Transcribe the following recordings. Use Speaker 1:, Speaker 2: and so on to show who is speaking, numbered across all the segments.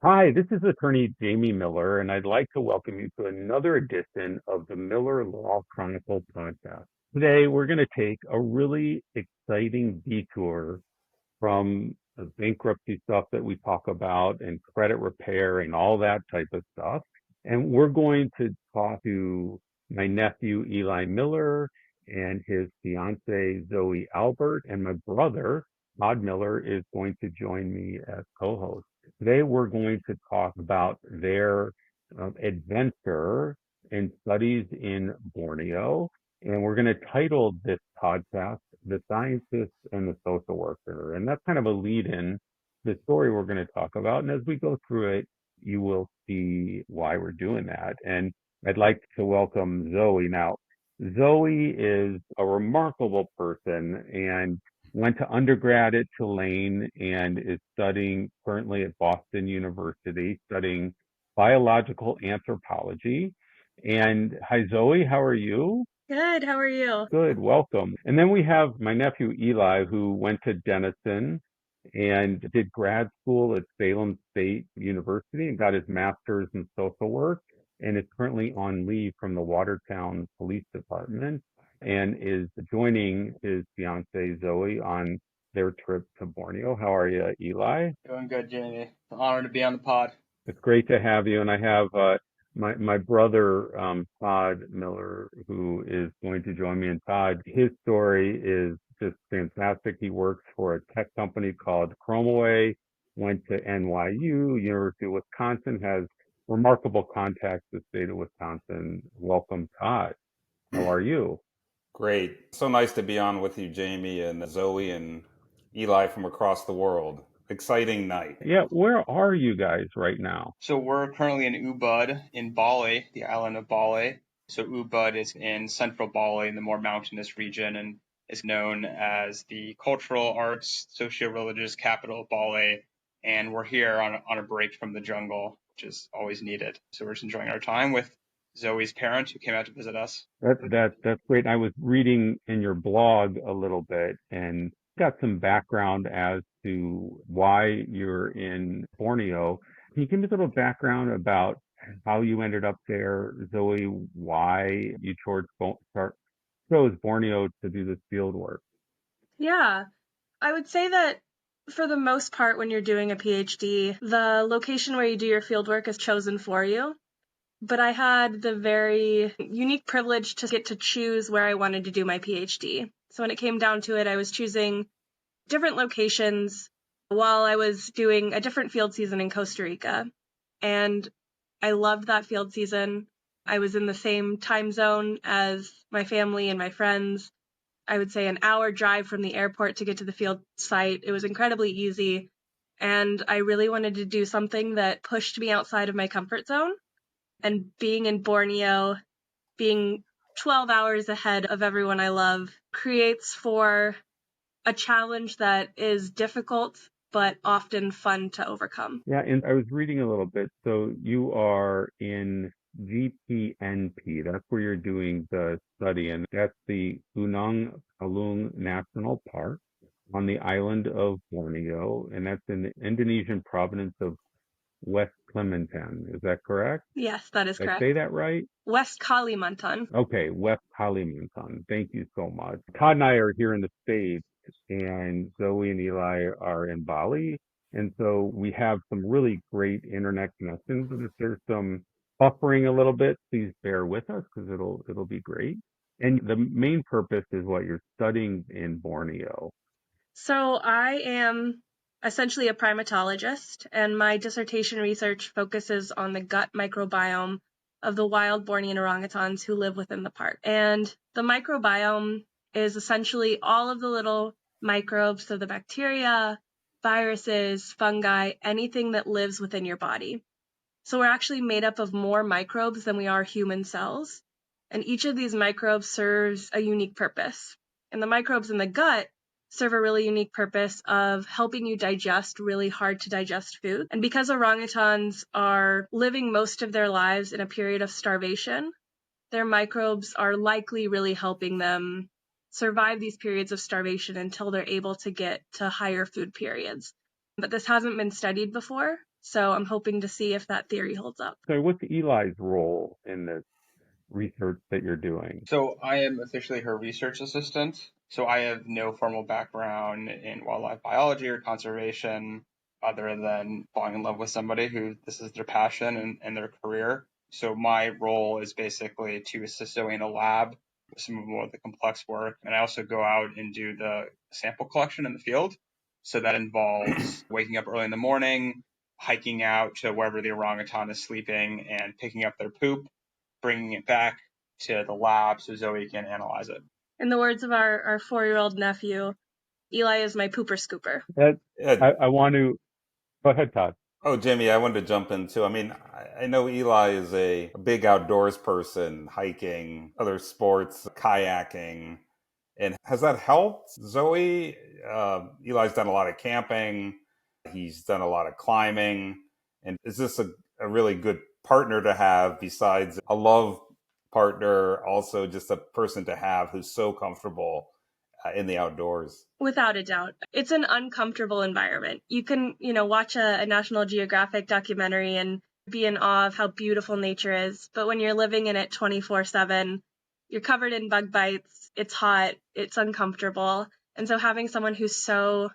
Speaker 1: Hi, this is attorney Jamie Miller, and I'd like to welcome you to another edition of the Miller Law Chronicles Podcast. Today, we're going to take a really exciting detour from the bankruptcy stuff that we talk about and credit repair and all that type of stuff. And we're going to talk to my nephew, Eli Miller, and his fiancée, Zoe Albert, and my brother, Todd Miller, is going to join me as co-host. Today, we're going to talk about their adventure and studies in Borneo. And we're going to title this podcast, The Scientist and the Social Worker. And that's kind of a lead in the story we're going to talk about. And as we go through it, you will see why we're doing that. And I'd like to welcome Zoe. Now, Zoe is a remarkable person and went to undergrad at Tulane and is studying currently at Boston University, studying biological anthropology. And hi, Zoe, how are you?
Speaker 2: Good. How are you?
Speaker 1: Good, welcome. And then we have my nephew Eli, who went to Denison and did grad school at Salem State University and got his master's in social work and is currently on leave from the Watertown Police Department and is joining his fiancée Zoe on their trip to Borneo. How are you, Eli?
Speaker 3: Doing good, Jamie. It's an honor to be on the pod.
Speaker 1: It's great to have you. And I have my brother, Todd Miller, who is going to join me. And Todd, his story is just fantastic. He works for a tech company called Chromaway, went to NYU, University of Wisconsin, has remarkable contacts with the state of Wisconsin. Welcome, Todd. How are you?
Speaker 4: Great. So nice to be on with you, Jamie and Zoe and Eli from across the world. Exciting night.
Speaker 1: Yeah, where are you guys right now?
Speaker 3: So we're currently in Ubud in Bali, the island of Bali. So Ubud is in central Bali in the more mountainous region and is known as the cultural arts, socio-religious capital of Bali. And we're here on a break from the jungle, which is always needed. So we're just enjoying our time with Zoe's parents who came out to visit us.
Speaker 1: That's great. I was reading in your blog a little bit and got some background as to why you're in Borneo. Can you give me a little background about how you ended up there, Zoe, why you chose Borneo to do this field work?
Speaker 2: Yeah, I would say that for the most part, when you're doing a PhD, the location where you do your field work is chosen for you. But I had the very unique privilege to get to choose where I wanted to do my PhD. So when it came down to it, I was choosing different locations while I was doing a different field season in Costa Rica. And I loved that field season. I was in the same time zone as my family and my friends. I would say an hour drive from the airport to get to the field site. It was incredibly easy. And I really wanted to do something that pushed me outside of my comfort zone. And being in Borneo, being 12 hours ahead of everyone I love, creates for a challenge that is difficult, but often fun to overcome.
Speaker 1: Yeah, and I was reading a little bit. So you are in GPNP. That's where you're doing the study, and that's the Gunung Palung National Park on the island of Borneo, and that's in the Indonesian province of West Kalimantan. Is that correct?
Speaker 2: Yes, that is
Speaker 1: Did I
Speaker 2: correct.
Speaker 1: say that right?
Speaker 2: West Kalimantan.
Speaker 1: Okay, West Kalimantan. Thank you so much. Todd and I are here in the States, and Zoe and Eli are in Bali. And so we have some really great internet connections. And if there's some buffering a little bit, please bear with us because it'll be great. And the main purpose is what you're studying in Borneo.
Speaker 2: So I am essentially a primatologist, and my dissertation research focuses on the gut microbiome of the wild Bornean orangutans who live within the park. And the microbiome is essentially all of the little microbes, so the bacteria, viruses, fungi, anything that lives within your body. So we're actually made up of more microbes than we are human cells, and each of these microbes serves a unique purpose. And the microbes in the gut serve a really unique purpose of helping you digest really hard to digest food. And because orangutans are living most of their lives in a period of starvation, their microbes are likely really helping them survive these periods of starvation until they're able to get to higher food periods. But this hasn't been studied before. So I'm hoping to see if that theory holds up.
Speaker 1: So what's Eli's role in this research that you're doing?
Speaker 3: So I am officially her research assistant. So I have no formal background in wildlife biology or conservation other than falling in love with somebody who this is their passion and their career. So my role is basically to assist Zoe in the lab with some of more of the complex work. And I also go out and do the sample collection in the field. So that involves waking up early in the morning, hiking out to wherever the orangutan is sleeping and picking up their poop, bringing it back to the lab so Zoe can analyze it.
Speaker 2: In the words of our 4-year-old nephew, Eli is my pooper scooper.
Speaker 1: I want to go ahead, Todd.
Speaker 4: Oh, Jimmy, I wanted to jump in too. I mean, I know Eli is a big outdoors person, hiking, other sports, kayaking. And has that helped Zoe? Eli's done a lot of camping. He's done a lot of climbing. And is this a really good partner to have besides a love partner, also just a person to have who's so comfortable in the outdoors?
Speaker 2: Without a doubt. It's an uncomfortable environment. You can, watch a National Geographic documentary and be in awe of how beautiful nature is. But when you're living in it 24/7, you're covered in bug bites. It's hot. It's uncomfortable. And so having someone who's so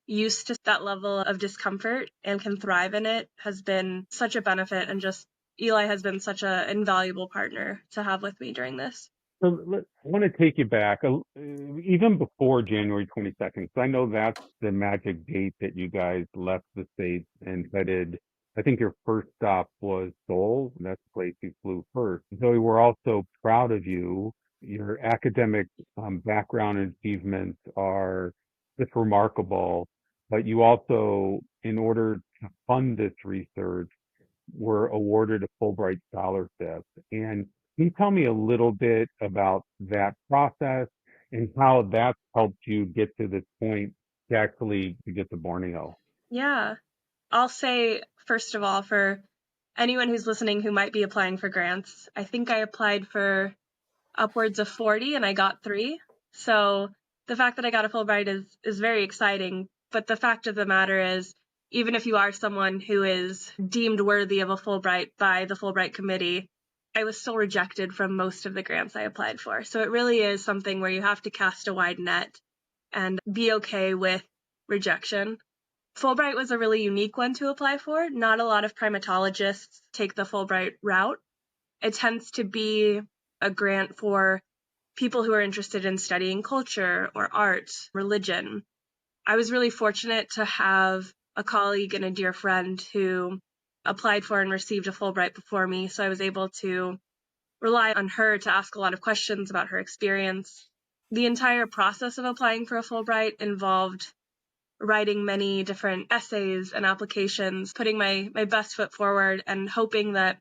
Speaker 2: used to that level of discomfort and can thrive in it has been such a benefit. And just Eli has been such an invaluable partner to have with me during this.
Speaker 1: So I want to take you back even before January 22nd, because I know that's the magic date that you guys left the States and headed. I think your first stop was Seoul. That's the place you flew first. So we're also proud of you. Your academic background and achievements are just remarkable. But you also, in order to fund this research, were awarded a Fulbright scholarship. And can you tell me a little bit about that process and how that's helped you get to this point to actually get to Borneo?
Speaker 2: Yeah. I'll say, first of all, for anyone who's listening who might be applying for grants, I think I applied for upwards of 40 and I got 3. So the fact that I got a Fulbright is very exciting. But the fact of the matter is, even if you are someone who is deemed worthy of a Fulbright by the Fulbright committee, I was still rejected from most of the grants I applied for. So it really is something where you have to cast a wide net and be okay with rejection. Fulbright was a really unique one to apply for. Not a lot of primatologists take the Fulbright route. It tends to be a grant for people who are interested in studying culture or art, religion. I was really fortunate to have a colleague and a dear friend who applied for and received a Fulbright before me, so I was able to rely on her to ask a lot of questions about her experience. The entire process of applying for a Fulbright involved writing many different essays and applications, putting my best foot forward and hoping that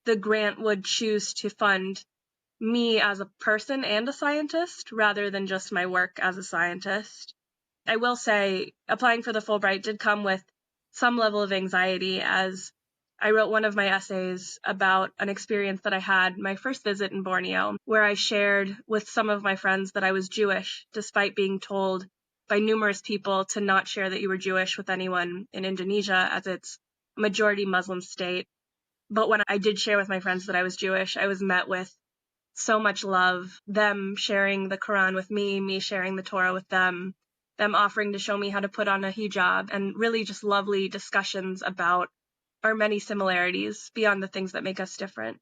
Speaker 2: the grant would choose to fund me as a person and a scientist rather than just my work as a scientist. I will say applying for the Fulbright did come with some level of anxiety, as I wrote one of my essays about an experience that I had my first visit in Borneo, where I shared with some of my friends that I was Jewish, despite being told by numerous people to not share that you were Jewish with anyone in Indonesia, as it's a majority Muslim state. But when I did share with my friends that I was Jewish, I was met with so much love, them sharing the Quran with me sharing the Torah with them offering to show me how to put on a hijab, and really just lovely discussions about our many similarities beyond the things that make us different.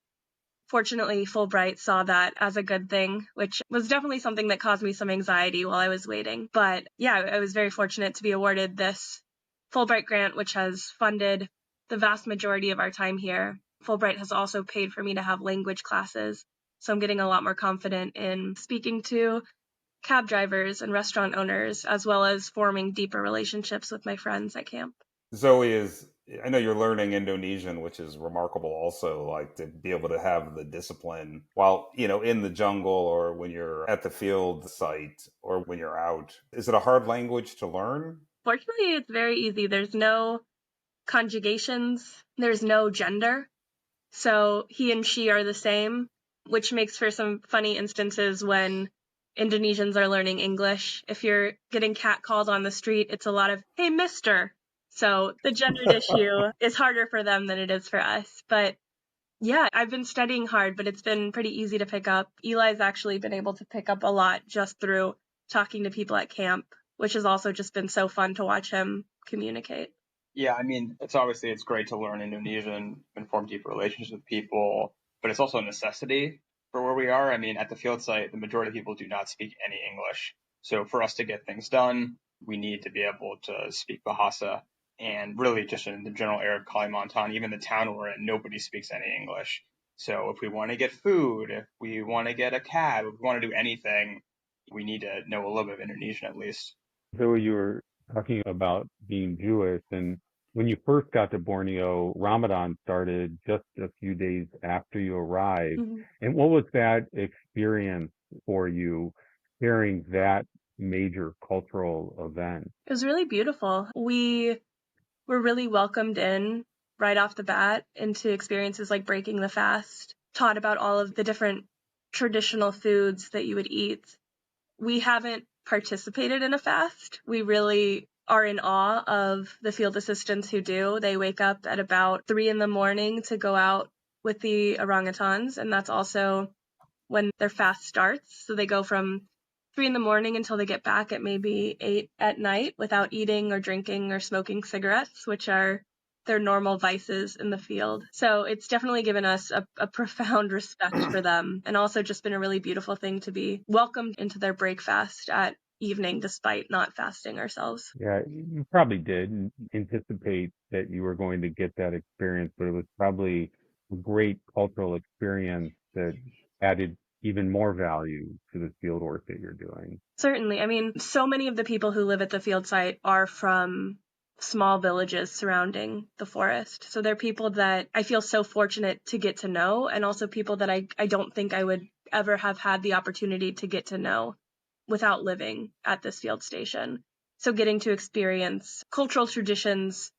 Speaker 2: Fortunately, Fulbright saw that as a good thing, which was definitely something that caused me some anxiety while I was waiting. But yeah, I was very fortunate to be awarded this Fulbright grant, which has funded the vast majority of our time here. Fulbright has also paid for me to have language classes, so I'm getting a lot more confident in speaking to cab drivers and restaurant owners, as well as forming deeper relationships with my friends at camp.
Speaker 4: Zoe, I know you're learning Indonesian, which is remarkable also, like to be able to have the discipline while, in the jungle or when you're at the field site or when you're out. Is it a hard language to learn?
Speaker 2: Fortunately, it's very easy. There's no conjugations, there's no gender. So he and she are the same, which makes for some funny instances when Indonesians are learning English. If you're getting catcalled on the street, it's a lot of, "Hey, mister." So the gendered issue is harder for them than it is for us. But yeah, I've been studying hard, but it's been pretty easy to pick up. Eli's actually been able to pick up a lot just through talking to people at camp, which has also just been so fun to watch him communicate.
Speaker 3: Yeah, I mean, it's great to learn Indonesian and form deep relationships with people, but it's also a necessity for where we are. I mean, at the field site, the majority of people do not speak any English. So for us to get things done, we need to be able to speak Bahasa. And really, just in the general area of Kalimantan, even the town we're in, nobody speaks any English. So if we want to get food, if we want to get a cab, if we want to do anything, we need to know a little bit of Indonesian at least.
Speaker 1: So you were talking about being Jewish, and when you first got to Borneo, Ramadan started just a few days after you arrived.
Speaker 2: Mhm.
Speaker 1: And what was that experience for you, sharing that major cultural event?
Speaker 2: It was really beautiful. We were really welcomed in right off the bat into experiences like breaking the fast, taught about all of the different traditional foods that you would eat. We haven't participated in a fast. We really are in awe of the field assistants who do. They wake up at about 3 a.m. to go out with the orangutans, and that's also when their fast starts. So they go from 3 a.m. until they get back at maybe 8 p.m. without eating or drinking or smoking cigarettes, which are their normal vices in the field. So it's definitely given us a profound respect for them, and also just been a really beautiful thing to be welcomed into their break fast at evening despite not fasting ourselves.
Speaker 1: Yeah, you probably did anticipate that you were going to get that experience, but it was probably a great cultural experience that added even more value to the field work that you're doing.
Speaker 2: Certainly. I mean, so many of the people who live at the field site are from small villages surrounding the forest. So they're people that I feel so fortunate to get to know, and also people that I don't think I would ever have had the opportunity to get to know without living at this field station. So getting to experience cultural traditions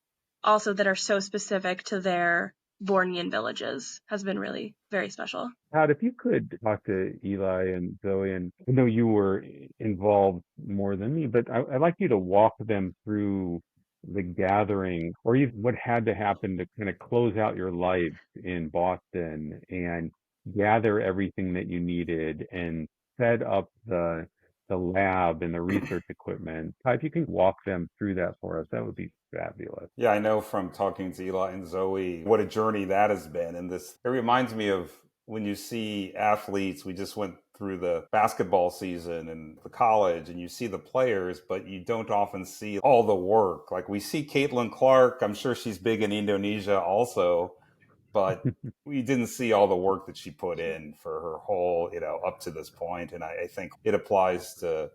Speaker 2: also that are so specific to their Bornean villages has been really very special.
Speaker 1: Todd, if you could talk to Eli and Zoe, and I know you were involved more than me, but I'd like you to walk them through the gathering or even what had to happen to kind of close out your life in Boston and gather everything that you needed and set up the lab and the research equipment. Todd, if you can walk them through that for us, that would be fabulous.
Speaker 4: Yeah, I know from talking to Eli and Zoe what a journey that has been. And it reminds me of when you see athletes, we just went through the basketball season and the college, and you see the players, but you don't often see all the work. Like we see Caitlin Clark, I'm sure she's big in Indonesia also, but we didn't see all the work that she put in for her whole, up to this point. And I think it applies to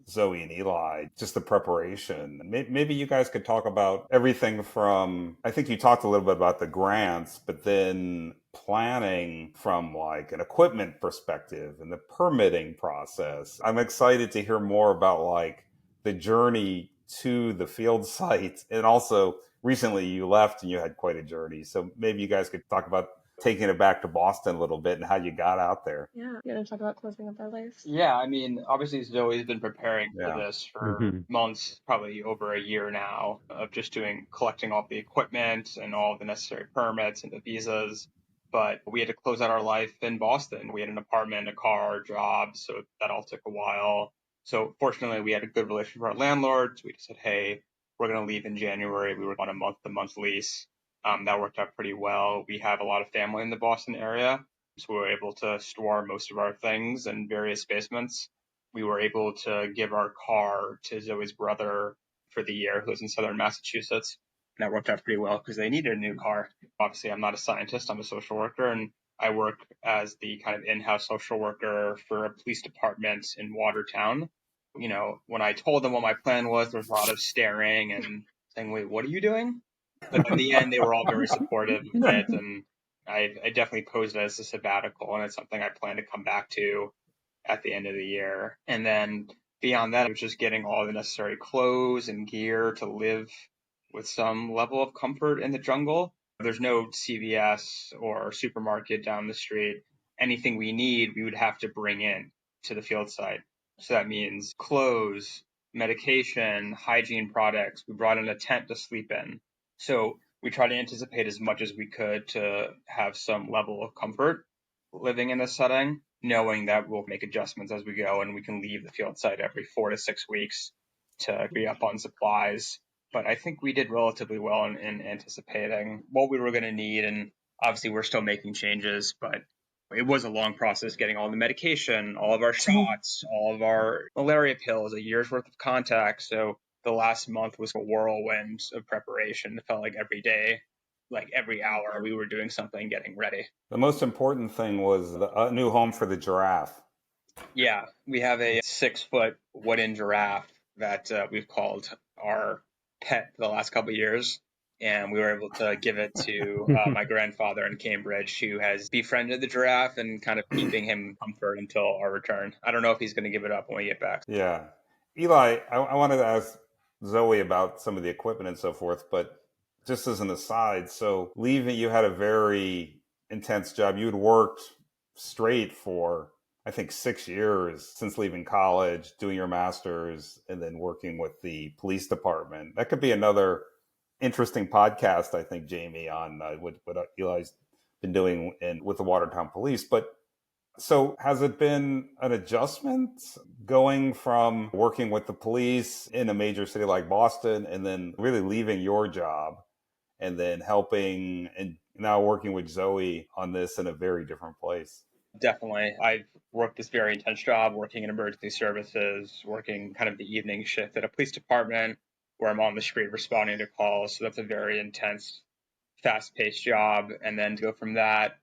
Speaker 4: Zoe and Eli, just the preparation. Maybe you guys could talk about everything from, I think you talked a little bit about the grants, but then planning from like an equipment perspective and the permitting process. I'm excited to hear more about like the journey to the field site. And also recently you left and you had quite a journey. So maybe you guys could talk about taking it back to Boston a little bit and how you got out there.
Speaker 2: Yeah, you want to talk about closing up our lives?
Speaker 3: Yeah, I mean, obviously Zoe's been preparing for
Speaker 4: Yeah.
Speaker 3: this for months, probably over a year now, of just collecting all the equipment and all the necessary permits and the visas. But we had to close out our life in Boston. We had an apartment, a car, a job, so that all took a while. So fortunately, we had a good relationship with our landlords. We just said, hey, we're going to leave in January. We were on a month-to-month lease. That worked out pretty well. We have a lot of family in the Boston area, so we were able to store most of our things in various basements. We were able to give our car to Zoe's brother for the year, who lives in southern Massachusetts. And that worked out pretty well because they needed a new car. Obviously, I'm not a scientist, I'm a social worker, and I work as the kind of in-house social worker for a police department in Watertown. When I told them what my plan was, there was a lot of staring and saying, wait, what are you doing? But in the end, they were all very supportive of it, and I definitely posed it as a sabbatical, and it's something I plan to come back to at the end of the year. And then beyond that, it was just getting all the necessary clothes and gear to live with some level of comfort in the jungle. There's no CVS or supermarket down the street. Anything we need, we would have to bring in to the field site. So that means clothes, medication, hygiene products. We brought in a tent to sleep in. So we try to anticipate as much as we could to have some level of comfort living in this setting, knowing that we'll make adjustments as we go and we can leave the field site every 4 to 6 weeks to be up on supplies. But I think we did relatively well in anticipating what we were going to need. And obviously we're still making changes, but it was a long process getting all the medication, all of our shots, all of our malaria pills, a year's worth of contacts. So the last month was a whirlwind of preparation. It felt like every day, like every hour, we were doing something, getting ready.
Speaker 4: The most important thing was a new home for the giraffe.
Speaker 3: Yeah, we have a 6-foot wooden giraffe that we've called our pet for the last couple of years. And we were able to give it to my grandfather in Cambridge, who has befriended the giraffe and kind of keeping him comfort until our return. I don't know if he's going to give it up when we get back.
Speaker 4: Yeah. Eli, I wanted to ask Zoe about some of the equipment and so forth, but just as an aside, so leaving, you had a very intense job. You'd worked straight for, I think, 6 years since leaving college, doing your master's, and then working with the police department. That could be another interesting podcast, I think, Jamie, on what Eli's been doing with the Watertown Police. But so has it been an adjustment going from working with the police in a major city like Boston and then really leaving your job and then helping and now working with Zoe on this in a very different place?
Speaker 3: Definitely. I've worked this very intense job, working in emergency services, working kind of the evening shift at a police department where I'm on the street responding to calls. So that's a very intense, fast-paced job. And then to go from that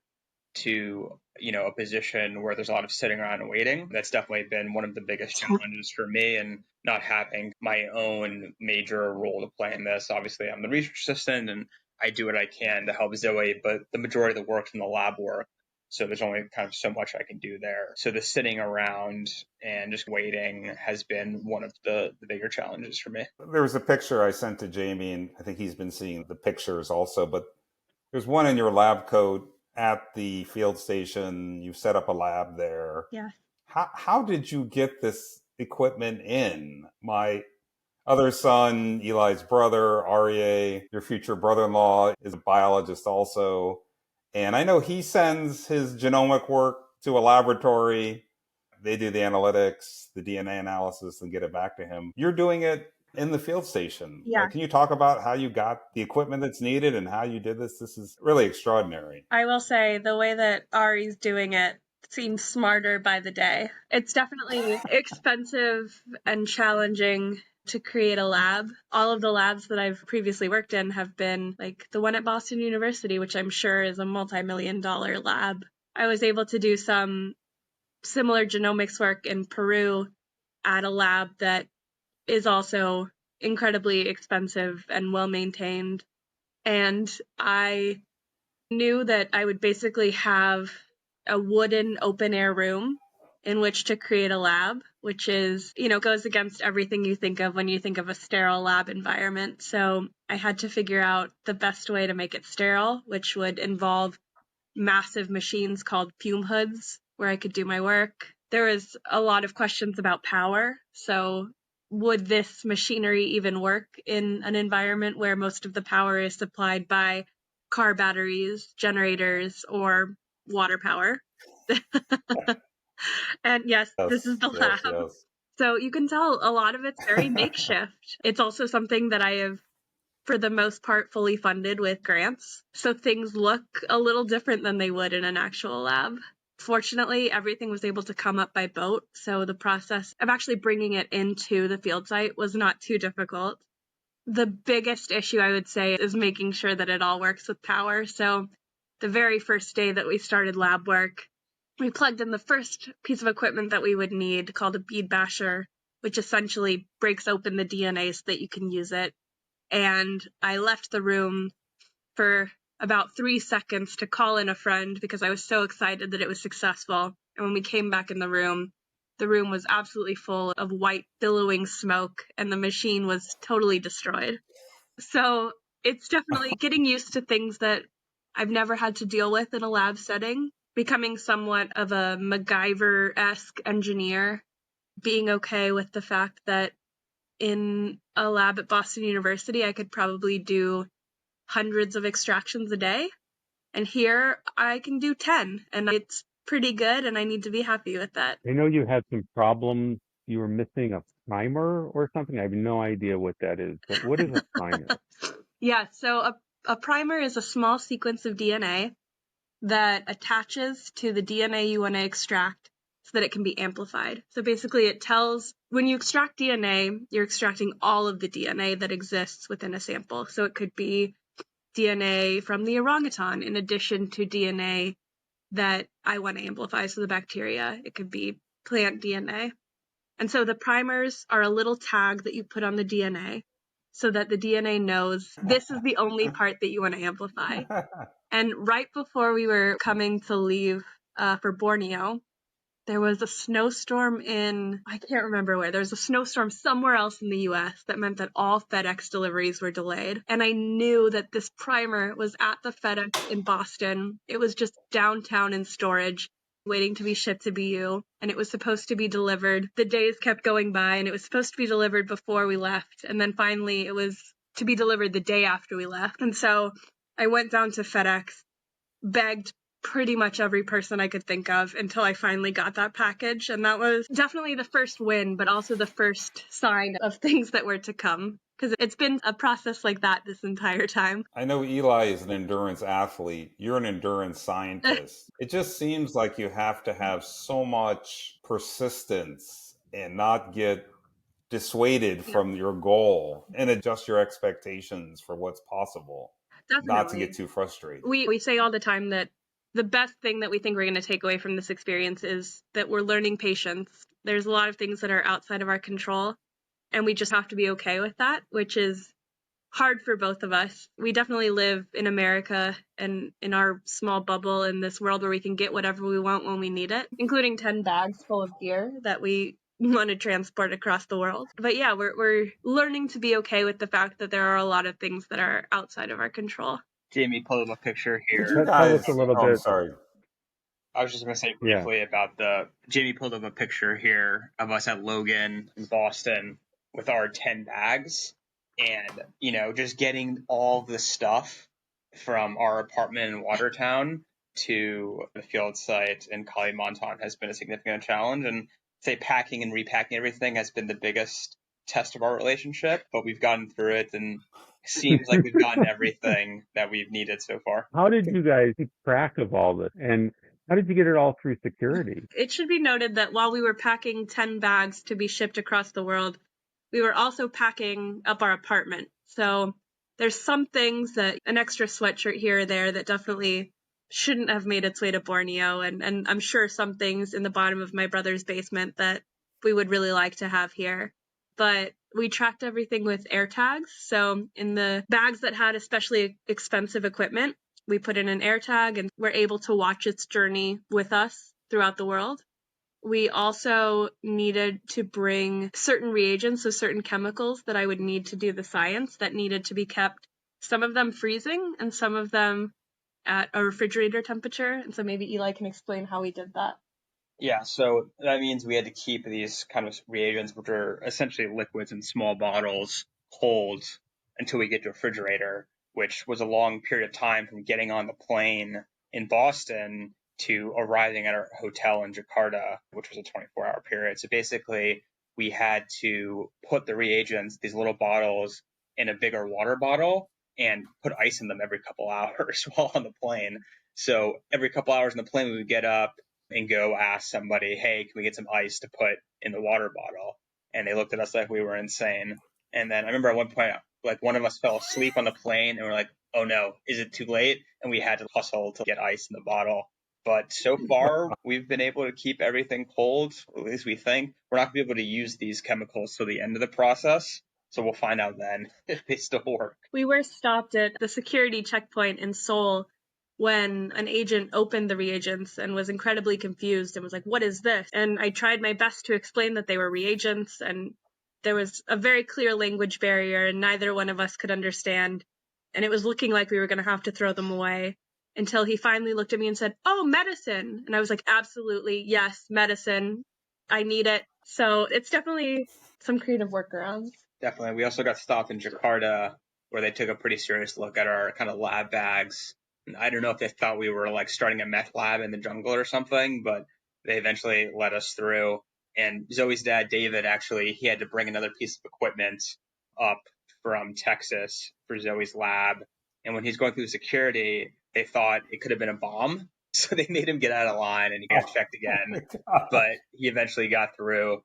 Speaker 3: to, a position where there's a lot of sitting around and waiting, that's definitely been one of the biggest challenges for me, and not having my own major role to play in this. Obviously, I'm the research assistant and I do what I can to help Zoe, but the majority of the work's in the lab work. So there's only kind of so much I can do there. So the sitting around and just waiting has been one of the bigger challenges for me.
Speaker 4: There was a picture I sent to Jamie, and I think he's been seeing the pictures also, but there's one in your lab coat at the field station. You set up a lab there.
Speaker 2: Yeah.
Speaker 4: How did you get this equipment in? My other son, Eli's brother, Aryeh, your future brother-in-law, is a biologist also. And I know he sends his genomic work to a laboratory. They do the analytics, the DNA analysis, and get it back to him. You're doing it in the field station.
Speaker 2: Yeah.
Speaker 4: Can you talk about how you got the equipment that's needed and how you did this? This is really extraordinary.
Speaker 2: I will say the way that Ari's doing it seems smarter by the day. It's definitely expensive and challenging to create a lab. All of the labs that I've previously worked in have been like the one at Boston University, which I'm sure is a multi-million-dollar lab. I was able to do some similar genomics work in Peru at a lab that is also incredibly expensive and well-maintained. And I knew that I would basically have a wooden open-air room in which to create a lab, which is, goes against everything you think of when you think of a sterile lab environment. So I had to figure out the best way to make it sterile, which would involve massive machines called fume hoods where I could do my work. There was a lot of questions about power. So would this machinery even work in an environment where most of the power is supplied by car batteries, generators, or water power? And yes, this is the lab.
Speaker 4: Yes.
Speaker 2: So you can tell a lot of it's very makeshift. It's also something that I have, for the most part, fully funded with grants. So things look a little different than they would in an actual lab. Fortunately, everything was able to come up by boat. So the process of actually bringing it into the field site was not too difficult. The biggest issue, I would say, is making sure that it all works with power. So the very first day that we started lab work, we plugged in the first piece of equipment that we would need called a bead basher, which essentially breaks open the DNA so that you can use it. And I left the room for about 3 seconds to call in a friend because I was so excited that it was successful. And when we came back in the room was absolutely full of white billowing smoke and the machine was totally destroyed. So it's definitely getting used to things that I've never had to deal with in a lab setting, becoming somewhat of a MacGyver-esque engineer, being okay with the fact that in a lab at Boston University, I could probably do hundreds of extractions a day. And here I can do 10, and it's pretty good, and I need to be happy with that.
Speaker 1: I know you had some problems. You were missing a primer or something. I have no idea what that is, but what is a primer?
Speaker 2: Yeah, so a primer is a small sequence of DNA that attaches to the DNA you want to extract so that it can be amplified. So basically it tells, when you extract DNA, you're extracting all of the DNA that exists within a sample. So it could be DNA from the orangutan in addition to DNA that I want to amplify, so the bacteria. It could be plant DNA. And so the primers are a little tag that you put on the DNA so that the DNA knows this is the only part that you want to amplify. And right before we were coming to leave for Borneo, there was a snowstorm I can't remember where. There was a snowstorm somewhere else in the US that meant that all FedEx deliveries were delayed. And I knew that this primer was at the FedEx in Boston. It was just downtown in storage, waiting to be shipped to BU. And it was supposed to be delivered. The days kept going by, and it was supposed to be delivered before we left. And then finally it was to be delivered the day after we left. And so I went down to FedEx, begged pretty much every person I could think of until I finally got that package. And that was definitely the first win, but also the first sign of things that were to come. Because it's been a process like that this entire time.
Speaker 4: I know Eli is an endurance athlete. You're an endurance scientist. It just seems like you have to have so much persistence and not get dissuaded from your goal and adjust your expectations for what's possible.
Speaker 2: Definitely.
Speaker 4: Not to get too frustrated.
Speaker 2: We say all the time that the best thing that we think we're going to take away from this experience is that we're learning patience. There's a lot of things that are outside of our control, and we just have to be okay with that, which is hard for both of us. We definitely live in America and in our small bubble in this world where we can get whatever we want when we need it, including 10 bags full of gear that we want to transport across the world. But yeah, we're learning to be okay with the fact that there are a lot of things that are outside of our control.
Speaker 3: Jamie pulled up a picture here.
Speaker 4: You
Speaker 1: Tell
Speaker 4: guys,
Speaker 1: us a little
Speaker 4: I'm
Speaker 1: bit.
Speaker 4: sorry.
Speaker 3: I was just going to say briefly about Jamie pulled up a picture here of us at Logan in Boston with our 10 bags. And, just getting all the stuff from our apartment in Watertown to the field site in Kalimantan has been a significant challenge. And say packing and repacking everything has been the biggest test of our relationship, but we've gotten through it, and it seems like we've gotten everything that we've needed so far.
Speaker 1: How did you guys keep track of all this? And how did you get it all through security?
Speaker 2: It should be noted that while we were packing 10 bags to be shipped across the world, we were also packing up our apartment. So there's some things that an extra sweatshirt here or there that definitely shouldn't have made its way to Borneo. And I'm sure some things in the bottom of my brother's basement that we would really like to have here. But we tracked everything with air tags. So in the bags that had especially expensive equipment, we put in an air tag and we're able to watch its journey with us throughout the world. We also needed to bring certain reagents, so certain chemicals that I would need to do the science that needed to be kept, some of them freezing and some of them at a refrigerator temperature. And so maybe Eli can explain how we did that.
Speaker 3: Yeah, so that means we had to keep these kind of reagents, which are essentially liquids in small bottles, cold until we get to a refrigerator, which was a long period of time from getting on the plane in Boston to arriving at our hotel in Jakarta, which was a 24-hour period. So basically, we had to put the reagents, these little bottles, in a bigger water bottle and put ice in them every couple hours while on the plane. So every couple hours in the plane, we would get up and go ask somebody, hey, can we get some ice to put in the water bottle? And they looked at us like we were insane. And then I remember at one point, like one of us fell asleep on the plane and we're like, oh no, is it too late? And we had to hustle to get ice in the bottle. But so far, we've been able to keep everything cold, at least we think. We're not going to be able to use these chemicals till the end of the process. So we'll find out then if they still work.
Speaker 2: We were stopped at the security checkpoint in Seoul when an agent opened the reagents and was incredibly confused and was like, what is this? And I tried my best to explain that they were reagents, and there was a very clear language barrier and neither one of us could understand. And it was looking like we were going to have to throw them away until he finally looked at me and said, oh, medicine. And I was like, absolutely, yes, medicine. I need it. So it's definitely some creative workarounds.
Speaker 3: Definitely. We also got stopped in Jakarta where they took a pretty serious look at our kind of lab bags. And I don't know if they thought we were like starting a meth lab in the jungle or something, but they eventually let us through. And Zoe's dad, David, actually, he had to bring another piece of equipment up from Texas for Zoe's lab. And when he's going through security, they thought it could have been a bomb. So they made him get out of line and he got checked again. But he eventually got through.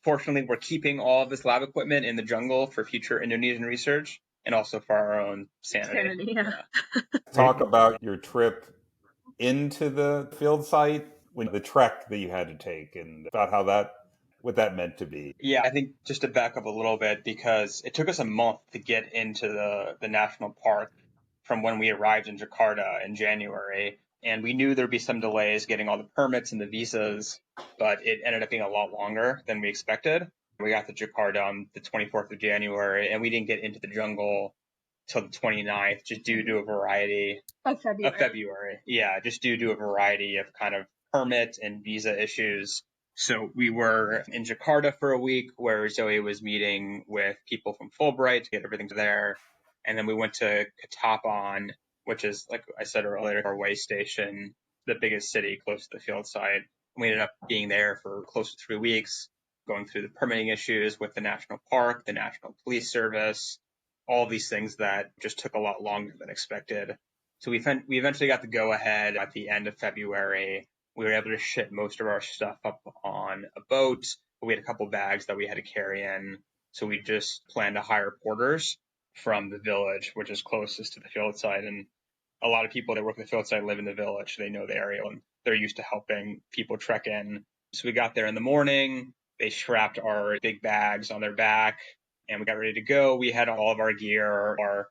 Speaker 3: Fortunately, we're keeping all of this lab equipment in the jungle for future Indonesian research and also for our own sanity.
Speaker 2: Yeah.
Speaker 4: Talk about your trip into the field site, when the trek that you had to take, and about what that meant to be.
Speaker 3: Yeah, I think just to back up a little bit, because it took us a month to get into the national park from when we arrived in Jakarta in January. And we knew there'd be some delays getting all the permits and the visas, but it ended up being a lot longer than we expected. We got to Jakarta on the 24th of January, and we didn't get into the jungle till the 29th, just due to a variety
Speaker 2: Of
Speaker 3: February. Yeah, just due to a variety of kind of permit and visa issues. So we were in Jakarta for a week where Zoe was meeting with people from Fulbright to get everything there. And then we went to Ketapon, which is, like I said earlier, our way station, the biggest city close to the field site. We ended up being there for close to 3 weeks, going through the permitting issues with the national park, the National Police Service, all these things that just took a lot longer than expected. So we eventually got the go ahead at the end of February. We were able to ship most of our stuff up on a boat. We had a couple bags that we had to carry in. So we just planned to hire porters from the village, which is closest to the field site. And a lot of people that work at the field site live in the village. They know the area and they're used to helping people trek in. So we got there in the morning. They strapped our big bags on their back and we got ready to go. We had all of our gear, our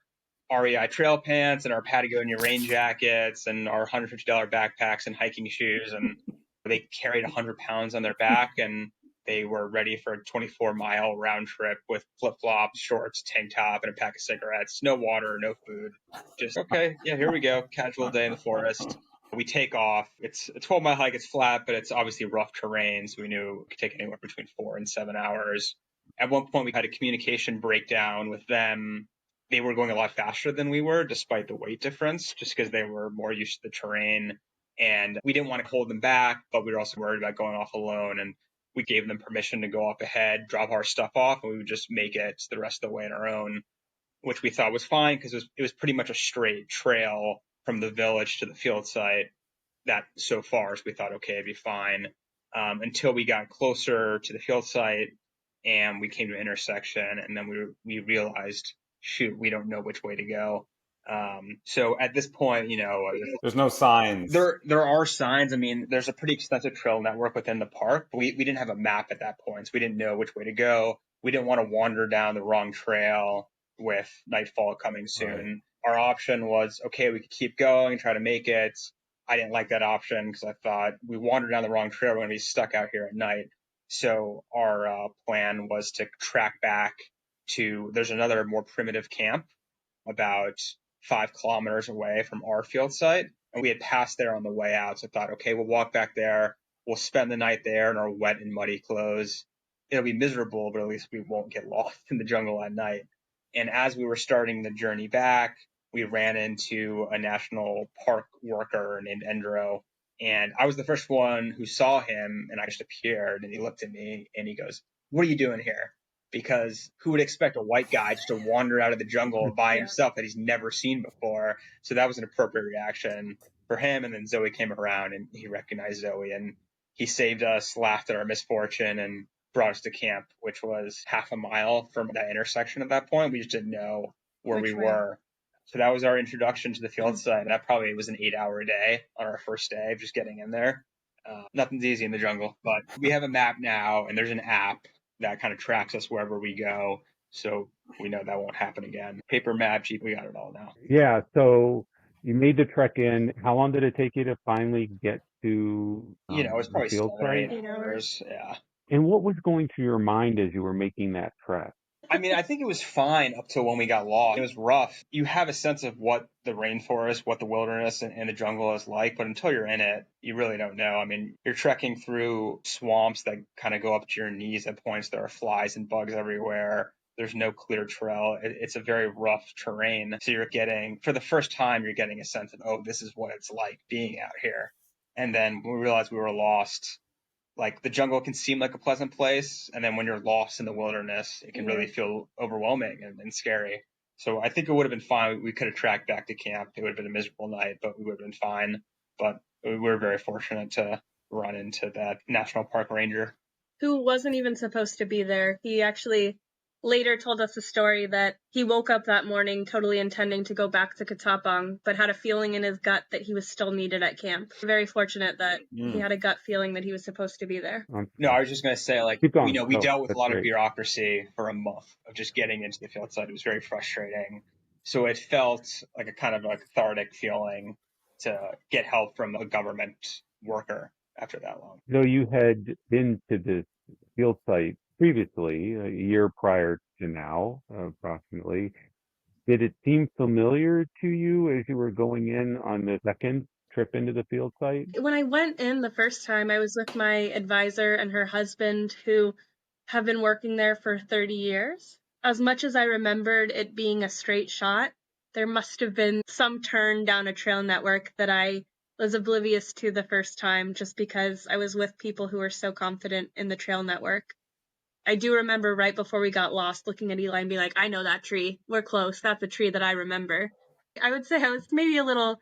Speaker 3: REI trail pants and our Patagonia rain jackets and our $150 backpacks and hiking shoes. And they carried 100 pounds on their back and they were ready for a 24-mile round trip with flip-flops, shorts, tank top, and a pack of cigarettes. No water, no food. Just, okay, yeah, here we go. Casual day in the forest. We take off. It's a 12-mile hike. It's flat, but it's obviously rough terrain. So we knew it could take anywhere between 4 and 7 hours. At one point, we had a communication breakdown with them. They were going a lot faster than we were, despite the weight difference, just because they were more used to the terrain. And we didn't want to hold them back, but we were also worried about going off alone. And we gave them permission to go off ahead, drop our stuff off, and we would just make it the rest of the way on our own, which we thought was fine because it was pretty much a straight trail from the village to the field site. That so far, so we thought, okay, it'd be fine. Until we got closer to the field site and we came to an intersection, and then we realized, shoot, we don't know which way to go. So at this point,
Speaker 4: there's no signs.
Speaker 3: There are signs. I mean, there's a pretty extensive trail network within the park. But we didn't have a map at that point, so we didn't know which way to go. We didn't want to wander down the wrong trail with nightfall coming soon. Right. Our option was, okay, we could keep going and try to make it. I didn't like that option because I thought we wandered down the wrong trail, we're going to be stuck out here at night. So our plan was to track back to, there's another more primitive camp about 5 kilometers away from our field site. And we had passed there on the way out. So I thought, okay, we'll walk back there. We'll spend the night there in our wet and muddy clothes. It'll be miserable, but at least we won't get lost in the jungle at night. And as we were starting the journey back, we ran into a national park worker named Endro. And I was the first one who saw him, and I just appeared, and he looked at me and he goes, "What are you doing here?" Because who would expect a white guy just to wander out of the jungle by himself that he's never seen before? So that was an appropriate reaction for him. And then Zoe came around and he recognized Zoe and he saved us, laughed at our misfortune, and brought us to camp, which was half a mile from that intersection at that point. We just didn't know where we were. So that was our introduction to the field site. That probably was an 8-hour day on our first day of just getting in there. Nothing's easy in the jungle, but we have a map now and there's an app that kind of tracks us wherever we go. So we know that won't happen again. Paper map, Jeep, we got it all now.
Speaker 1: Yeah. So you made the trek in. How long did it take you to finally get to
Speaker 3: it's probably
Speaker 1: the field site?
Speaker 3: 8 hours. Yeah.
Speaker 1: And what was going through your mind as you were making that trek?
Speaker 3: I mean, I think it was fine up till when we got lost. It was rough. You have a sense of what the rainforest, what the wilderness and the jungle is like, but until you're in it, you really don't know. I mean, you're trekking through swamps that kind of go up to your knees at points. There are flies and bugs everywhere. There's no clear trail. It's a very rough terrain. So for the first time, you're getting a sense of, oh, this is what it's like being out here. And then when we realized we were lost, like the jungle can seem like a pleasant place, and then when you're lost in the wilderness, it can really feel overwhelming and scary. So I think it would have been fine. We could have tracked back to camp. It would have been a miserable night, but we would have been fine. But we were very fortunate to run into that national park ranger.
Speaker 2: Who wasn't even supposed to be there. He actually later told us a story that he woke up that morning totally intending to go back to Katapang, but had a feeling in his gut that he was still needed at camp. Very fortunate that he had a gut feeling that he was supposed to be there.
Speaker 3: No, I was just going to say, like, we dealt with a lot of bureaucracy for a month of just getting into the field site. It was very frustrating. So it felt like a kind of a cathartic feeling to get help from a government worker after that long.
Speaker 1: So you had been to this field site previously, a year prior to now, approximately. Did it seem familiar to you as you were going in on the second trip into the field site?
Speaker 2: When I went in the first time, I was with my advisor and her husband, who have been working there for 30 years. As much as I remembered it being a straight shot, there must have been some turn down a trail network that I was oblivious to the first time, just because I was with people who were so confident in the trail network. I do remember right before we got lost looking at Eli and being like, I know that tree. We're close. That's a tree that I remember. I would say I was maybe a little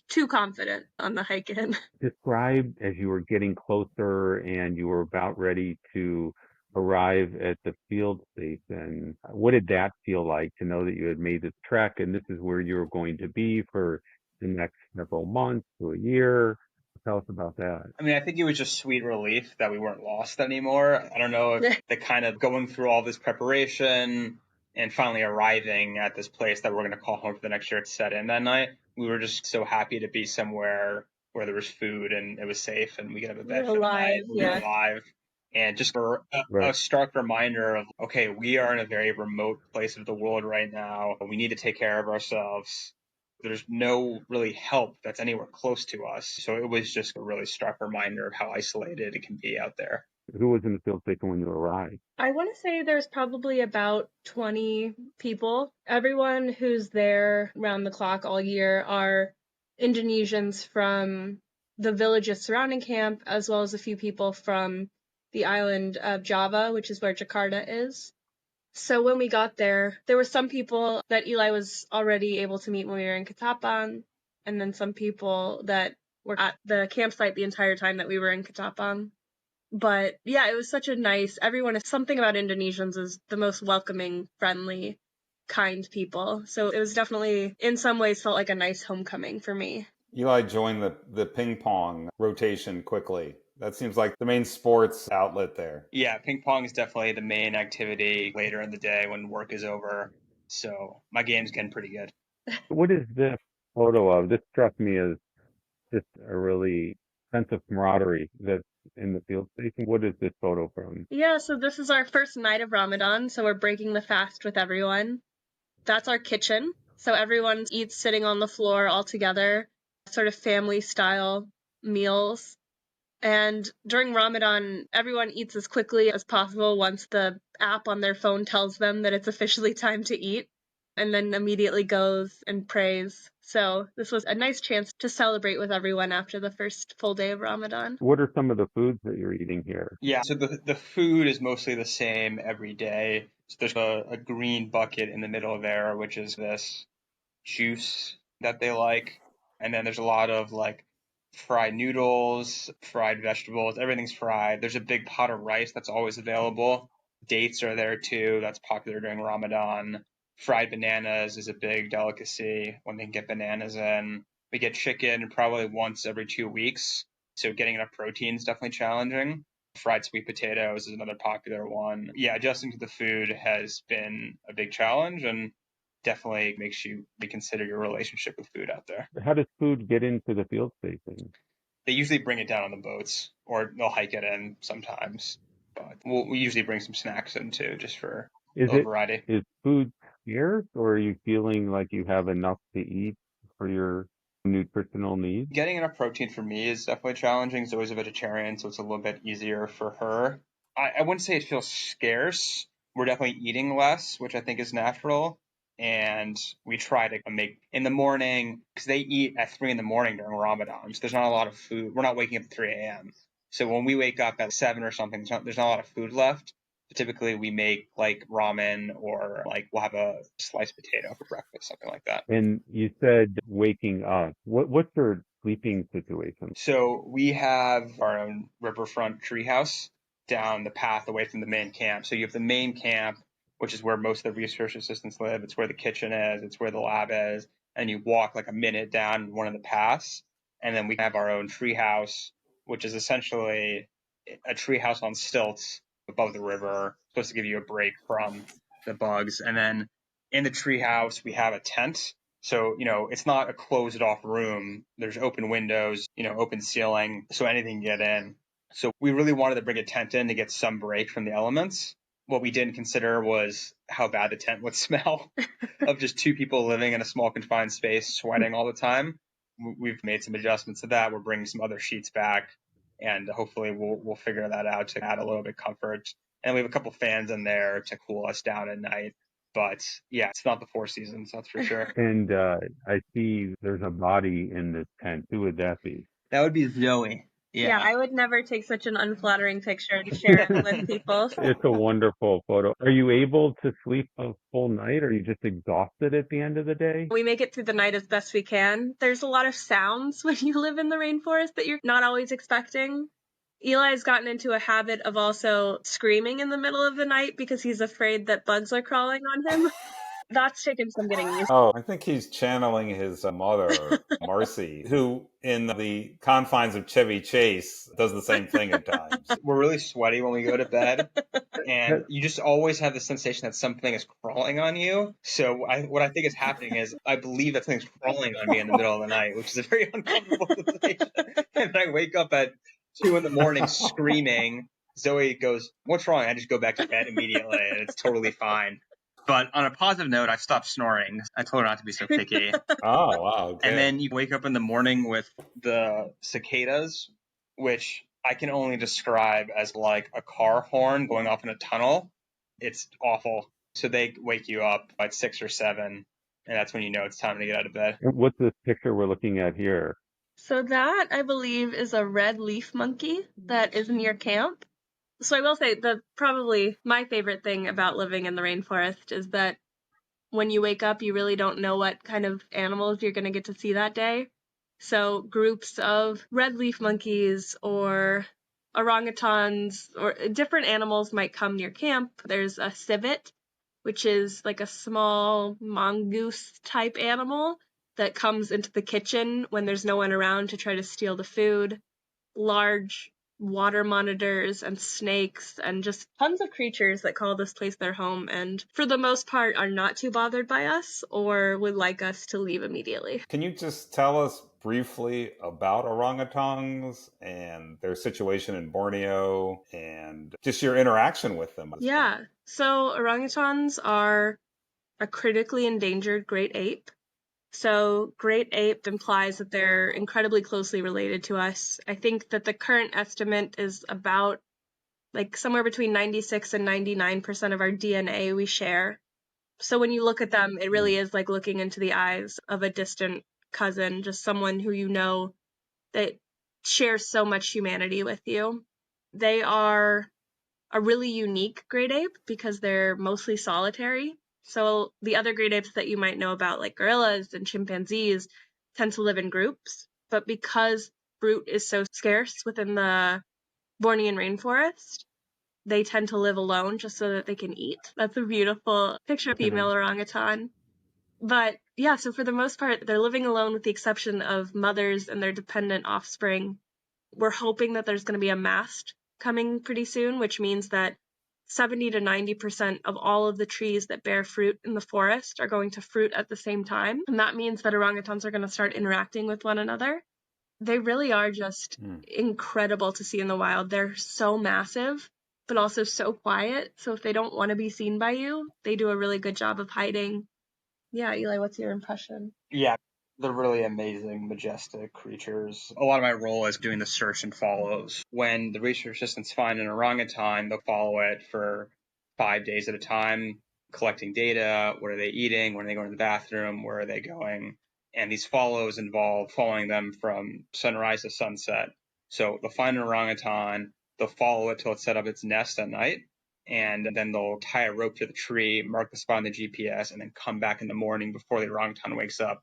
Speaker 2: too confident on the hike in.
Speaker 1: Describe as you were getting closer and you were about ready to arrive at the field station. What did that feel like to know that you had made this trek and this is where you were going to be for the next several months to a year? Tell us about that.
Speaker 3: I mean, I think it was just sweet relief that we weren't lost anymore. I don't know if the kind of going through all this preparation and finally arriving at this place that we're going to call home for the next year to set in that night. We were just so happy to be somewhere where there was food and it was safe and we could have a bed for the night. We were alive. And just for a stark reminder of, okay, we are in a very remote place of the world right now. We need to take care of ourselves. There's no really help that's anywhere close to us. So it was just a really stark reminder of how isolated it can be out there.
Speaker 1: Who was in the field station when you arrived?
Speaker 2: I want to say there's probably about 20 people. Everyone who's there round the clock all year are Indonesians from the villages surrounding camp, as well as a few people from the island of Java, which is where Jakarta is. So when we got there, there were some people that Eli was already able to meet when we were in Katapang, and then some people that were at the campsite the entire time that we were in Katapang. But yeah, it was such a nice, something about Indonesians is the most welcoming, friendly, kind people. So it was definitely, in some ways, felt like a nice homecoming for me.
Speaker 4: Eli joined the ping pong rotation quickly. That seems like the main sports outlet there.
Speaker 3: Yeah, ping pong is definitely the main activity later in the day when work is over. So my game's getting pretty good.
Speaker 1: What is this photo of? This struck me as just a really sense of camaraderie that's in the field station. What is this photo from?
Speaker 2: Yeah, so this is our first night of Ramadan, so we're breaking the fast with everyone. That's our kitchen. So everyone eats sitting on the floor all together, sort of family-style meals. And during Ramadan, everyone eats as quickly as possible once the app on their phone tells them that it's officially time to eat, and then immediately goes and prays. So this was a nice chance to celebrate with everyone after the first full day of Ramadan.
Speaker 1: What are some of the foods that you're eating here?
Speaker 3: Yeah, so the food is mostly the same every day. So there's a green bucket in the middle there, which is this juice that they like. And then there's a lot of like fried noodles, fried vegetables, everything's fried. There's a big pot of rice that's always available. Dates are there too. That's popular during Ramadan. Fried bananas is a big delicacy when they can get bananas in. We get chicken probably once every 2 weeks. So getting enough protein is definitely challenging. Fried sweet potatoes is another popular one. Yeah, adjusting to the food has been a big challenge and definitely makes you reconsider your relationship with food out there.
Speaker 1: How does food get into the field station?
Speaker 3: They usually bring it down on the boats, or they'll hike it in sometimes. But we usually bring some snacks in too, just for
Speaker 1: Is
Speaker 3: little variety.
Speaker 1: is food scarce, or are you feeling like you have enough to eat for your nutritional needs?
Speaker 3: Getting enough protein for me is definitely challenging. Zoe's a vegetarian, so it's a little bit easier for her. I wouldn't say it feels scarce. We're definitely eating less, which I think is natural. And we try to make in the morning, because they eat at 3 in the morning during Ramadan. So there's not a lot of food. We're not waking up at 3 a.m. So when we wake up at 7 or something, there's not a lot of food left. But typically we make like ramen, or like we'll have a sliced potato for breakfast, something like that.
Speaker 1: And you said waking up. What's your sleeping situation?
Speaker 3: So we have our own riverfront treehouse down the path away from the main camp. So you have the main camp, which is where most of the research assistants live. It's where the kitchen is. It's where the lab is. And you walk like a minute down one of the paths. And then we have our own treehouse, which is essentially a treehouse on stilts above the river, supposed to give you a break from the bugs. And then in the treehouse, we have a tent. So, it's not a closed off room. There's open windows, open ceiling, so anything can get in. So we really wanted to bring a tent in to get some break from the elements. What we didn't consider was how bad the tent would smell of just two people living in a small confined space, sweating all the time. We've made some adjustments to that. We're bringing some other sheets back, and hopefully we'll figure that out to add a little bit comfort. And we have a couple fans in there to cool us down at night. But yeah, it's not the Four Seasons, that's for sure.
Speaker 1: And I see there's a body in this tent. Who would that be?
Speaker 3: That would be Zoe.
Speaker 2: Yeah, I would never take such an unflattering picture and share it with people.
Speaker 1: It's a wonderful photo. Are you able to sleep a full night, or are you just exhausted at the end of the day?
Speaker 2: We make it through the night as best we can. There's a lot of sounds when you live in the rainforest that you're not always expecting. Eli's gotten into a habit of also screaming in the middle of the night because he's afraid that bugs are crawling on him. That's taken some getting used to.
Speaker 4: Oh, I think he's channeling his mother, Marcy, who in the confines of Chevy Chase does the same thing at times.
Speaker 3: We're really sweaty when we go to bed, and you just always have the sensation that something is crawling on you. So what I think is happening is I believe that something's crawling on me in the middle of the night, which is a very uncomfortable sensation. And I wake up at 2 in the morning screaming. Zoe goes, "What's wrong?" I just go back to bed immediately, and it's totally fine. But on a positive note, I stopped snoring. I told her not to be so picky.
Speaker 4: Oh, wow. Okay.
Speaker 3: And then you wake up in the morning with the cicadas, which I can only describe as like a car horn going off in a tunnel. It's awful. So they wake you up at 6 or 7, and that's when you know it's time to get out of bed.
Speaker 1: What's this picture we're looking at here?
Speaker 2: So that, I believe, is a red leaf monkey that is near camp. So I will say that probably my favorite thing about living in the rainforest is that when you wake up, you really don't know what kind of animals you're going to get to see that day. So groups of red leaf monkeys or orangutans or different animals might come near camp. There's a civet, which is like a small mongoose type animal that comes into the kitchen when there's no one around to try to steal the food. Large water monitors and snakes and just tons of creatures that call this place their home and for the most part are not too bothered by us or would like us to leave immediately.
Speaker 4: Can you just tell us briefly about orangutans and their situation in Borneo and just your interaction with them?
Speaker 2: Yeah, so orangutans are a critically endangered great ape. So great ape implies that they're incredibly closely related to us. I think that the current estimate is about like somewhere between 96 and 99% of our DNA we share. So when you look at them, it really is like looking into the eyes of a distant cousin, just someone who you know that shares so much humanity with you. They are a really unique great ape because they're mostly solitary. So the other great apes that you might know about, like gorillas and chimpanzees, tend to live in groups. But because fruit is so scarce within the Bornean rainforest, they tend to live alone just so that they can eat. That's a beautiful picture of female orangutan. But yeah, so for the most part, they're living alone with the exception of mothers and their dependent offspring. We're hoping that there's going to be a mast coming pretty soon, which means that 70 to 90% of all of the trees that bear fruit in the forest are going to fruit at the same time. And that means that orangutans are going to start interacting with one another. They really are just incredible to see in the wild. They're so massive. but also so quiet. So if they don't want to be seen by you, they do a really good job of hiding. Yeah, Eli, what's your impression?
Speaker 3: Yeah, they're really amazing, majestic creatures. A lot of my role is doing the search and follows. When the research assistants find an orangutan, they'll follow it for 5 days at a time, collecting data. What are they eating? When are they going to the bathroom? Where are they going? And these follows involve following them from sunrise to sunset. So they'll find an orangutan, they'll follow it till it set up its nest at night, and then they'll tie a rope to the tree, mark the spot on the GPS, and then come back in the morning before the orangutan wakes up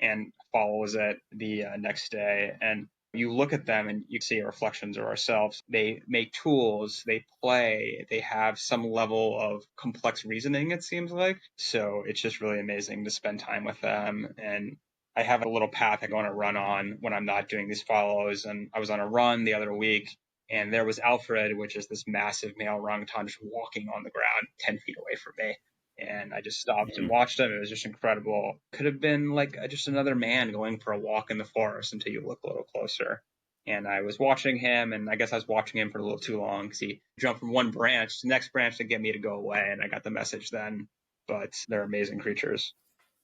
Speaker 3: and follows it the next day. And you look at them and you see reflections of ourselves. They make tools, they play, they have some level of complex reasoning, it seems like. So it's just really amazing to spend time with them. And I have a little path I go on a run on when I'm not doing these follows. And I was on a run the other week, and there was Alfred, which is this massive male orangutan, just walking on the ground 10 feet away from me. And I just stopped and watched him. It was just incredible. Could have been like just another man going for a walk in the forest until you look a little closer. And I was watching him, and I guess I was watching him for a little too long because he jumped from one branch to the next branch to get me to go away. And I got the message then. But they're amazing creatures.